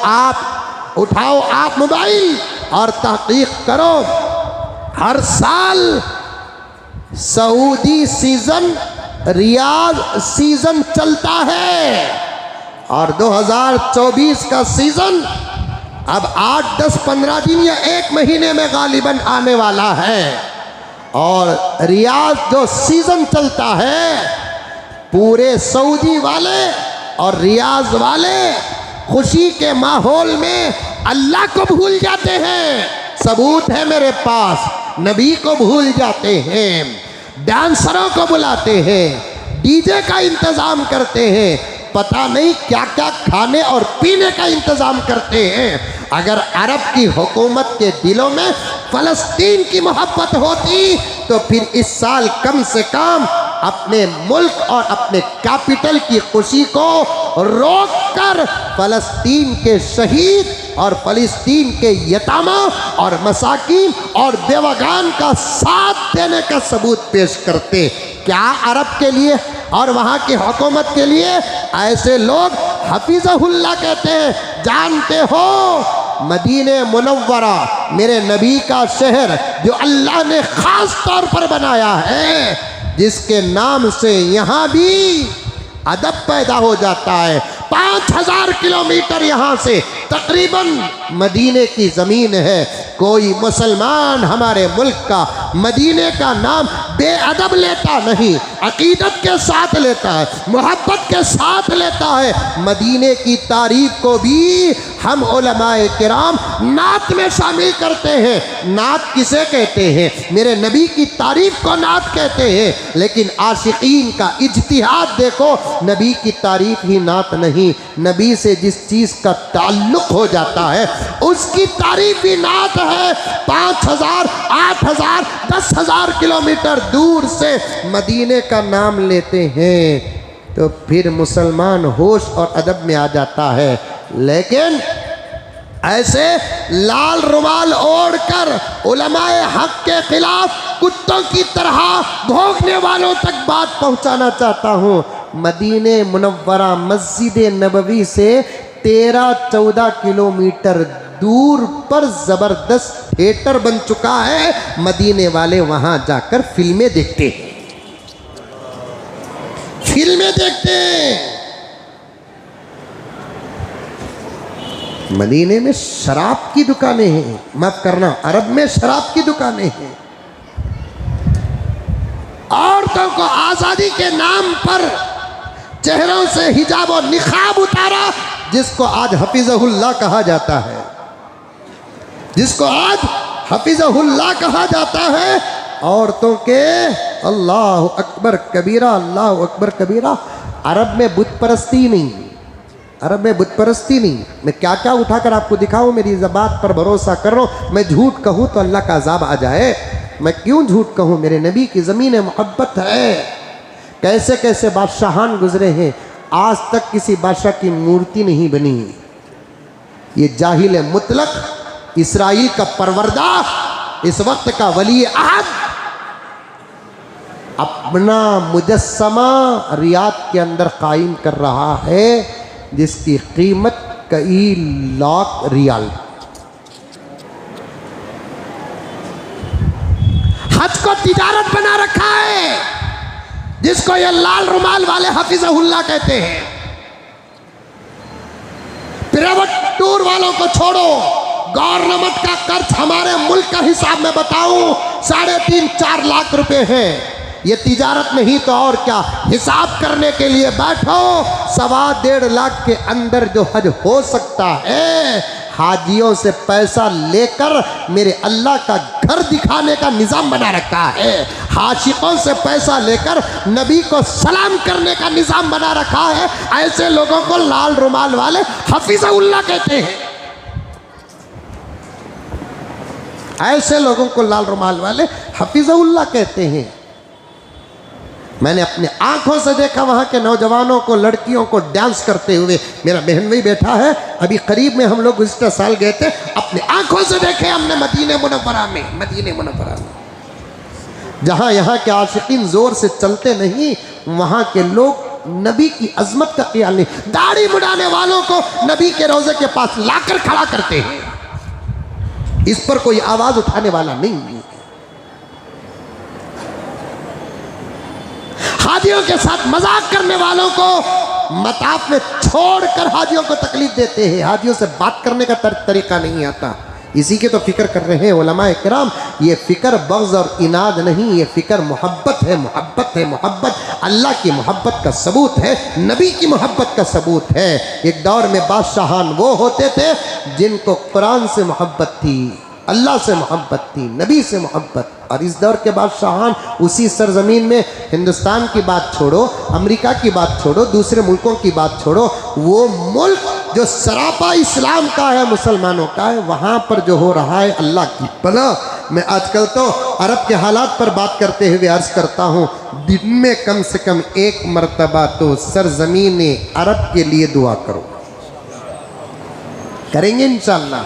आप मोबाइल और तहकीक करो। हर साल सऊदी सीजन, रियाद सीजन चलता है और 2024 का सीजन अब 8, 10, 15 दिन या 1 महीने में गालिबन आने वाला है। और रियाद जो सीजन चलता है, पूरे सऊदी वाले और रियाज वाले खुशी के माहौल में अल्लाह को भूल जाते हैं। सबूत है मेरे पास, नबी को भूल जाते हैं, डांसरों को बुलाते हैं, डीजे का इंतज़ाम करते हैं, पता नहीं क्या क्या खाने और पीने का इंतज़ाम करते हैं। अगर अरब की हुकूमत के दिलों में फ़लस्तीन की मोहब्बत होती तो फिर इस साल कम से कम अपने मुल्क और अपने कैपिटल की खुशी को रोककर फ़लस्तीन के शहीद और फ़लस्तीन के यतामा और मसाकीन और बेवगान का साथ देने का सबूत पेश करते। क्या अरब के लिए और वहाँ की हुकूमत के लिए ऐसे लोग हफीज़हुल्लाह कहते हैं। जानते हो, मदीने मुनव्वरा मेरे नबी का शहर जो अल्लाह ने ख़ास तौर पर बनाया है, जिसके नाम से यहाँ भी अदब पैदा हो जाता है। 5000 किलोमीटर यहाँ से तकरीबन मदीने की ज़मीन है। कोई मुसलमान हमारे मुल्क का मदीने का नाम बेअदब लेता नहीं, अकीदत के साथ लेता है, मोहब्बत के साथ लेता है। मदीने की तारीफ को भी हम उलमाए किराम नात में शामिल करते हैं। नात किसे कहते हैं? मेरे नबी की तारीफ को नात कहते हैं। लेकिन आशिकीन का इज्तिहाद देखो, नबी की तारीफ ही नात नहीं, नबी से जिस चीज़ का ताल्लुक़ हो जाता है उसकी तारीफ ही नात है। 5000, 8000, 10,000 किलोमीटर दूर से मदीने का नाम लेते हैं तो फिर मुसलमान होश और अदब में आ जाता है। लेकिन ऐसे लाल रुमाल ओढ़कर उलमाए हक के खिलाफ कुत्तों की तरह भौंकने वालों तक बात पहुंचाना चाहता हूं। मदीने मुनव्वरा मस्जिद नबवी से 13-14 किलोमीटर दूर पर ज़बरदस्त थिएटर बन चुका है। मदीने वाले वहां जाकर फिल्में देखते हैं, फिल्में देखते हैं। मदीने में शराब की दुकानें हैं, माफ करना, अरब में शराब की दुकानें हैं। औरतों को आज़ादी के नाम पर चेहरों से हिजाब और निकाब उतारा, जिसको आज हफीज़हुल्लाह कहा जाता है, जिसको आज हफीज़हुल्लाह कहा जाता है। औरतों के अल्लाह अकबर कबीरा, अल्लाह अकबर कबीरा। अरब में बुत परस्ती नहीं, अरब में बुत परस्ती नहीं। मैं क्या क्या उठाकर आपको दिखाऊं, मेरी इस बात पर भरोसा करो। मैं झूठ कहूं तो अल्लाह का अज़ाब आ जाए। मैं क्यों झूठ कहूं? मेरे नबी की ज़मीन मोहब्बत है। कैसे कैसे बादशाहान गुजरे हैं। आज तक किसी बादशाह की मूर्ति नहीं बनी। ये जाहिल मुतलक इसराइल का परवरदा, इस वक्त का वली अहद, अपना मुजस्समा रियाद के अंदर कायम कर रहा है, जिसकी कीमत कई लाख रियाल। हज को तिजारत बना रखा है, जिसको ये लाल रुमाल वाले हफीज़हुल्लाह कहते हैं। प्राइवेट टूर वालों को छोड़ो, गवर्नमेंट का कर्ज हमारे मुल्क का हिसाब में बताऊं 3.5-4 लाख रुपए है। ये तिजारत नहीं तो और क्या। हिसाब करने के लिए बैठो, 1.25 लाख के अंदर जो हज हो सकता है, हाजियों से पैसा लेकर मेरे अल्लाह का घर दिखाने का निज़ाम बना रखा है। हाशिकों से पैसा लेकर नबी को सलाम करने का निज़ाम बना रखा है। ऐसे लोगों को लाल रुमाल वाले हफीज़हुल्लाह कहते हैं। ऐसे लोगों को लाल रुमाल वाले हफीज़हुल्लाह कहते हैं। मैंने अपने आंखों से देखा वहाँ के नौजवानों को, लड़कियों को डांस करते हुए। मेरा बहन भी बैठा है, अभी करीब में हम लोग गुज़िश्ता साल गए थे, अपने आंखों से देखे हमने मदीने मुनव्वरा में, जहाँ यहाँ के आशिकीन जोर से चलते नहीं, वहाँ के लोग नबी की अजमत का ख्याल नहीं। दाढ़ी मुड़ाने वालों को नबी के रोज़े के पास लाकर खड़ा करते हैं, इस पर कोई आवाज़ उठाने वाला नहीं। हाजियों के साथ मजाक करने वालों को मताफ में छोड़कर हाजियों को तकलीफ देते हैं। हाजियों से बात करने का तरीका नहीं आता। इसी के तो फिक्र कर रहे हैं उलमाए किराम। ये फिक्र बग़्ज़ और इनाद नहीं, ये फिक्र मोहब्बत है। मोहब्बत है, मोहब्बत अल्लाह की मोहब्बत का सबूत है, नबी की मोहब्बत का सबूत है। एक दौर में बादशाहान वो होते थे जिनको कुरान से मोहब्बत थी, अल्लाह से मोहब्बत थी, नबी से मोहब्बत। और इस दौर के बादशाहान उसी सरजमीन में, हिंदुस्तान की बात छोड़ो, अमेरिका की बात छोड़ो, दूसरे मुल्कों की बात छोड़ो, वो मुल्क जो सरापा इस्लाम का है, मुसलमानों का है, वहाँ पर जो हो रहा है अल्लाह की पना। मैं आजकल तो अरब के हालात पर बात करते हुए अर्ज़ करता हूँ, दिन में कम से कम 1 मरतबा तो सरजमीन अरब के लिए दुआ करो। करेंगे इंशाअल्लाह।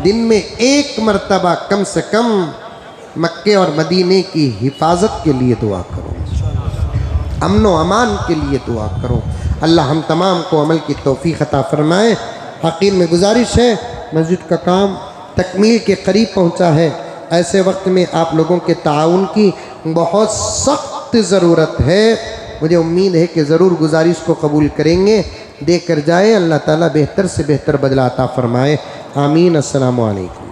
दिन में 1 मरतबा कम से कम मक्के और मदीने की हिफाजत के लिए दुआ करो, अमन व अमान के लिए दुआ करो। अल्लाह हम तमाम को अमल की तौफीक अता फरमाए। हकीम में गुजारिश है, मस्जिद का काम तकमील के करीब पहुंचा है। ऐसे वक्त में आप लोगों के ताउन की बहुत सख्त ज़रूरत है। मुझे उम्मीद है कि ज़रूर गुजारिश को कबूल करेंगे, देकर जाए। अल्लाह ताला बेहतर से बेहतर बदला अता फरमाए। आमीन। अस्सलामु अलैकुम।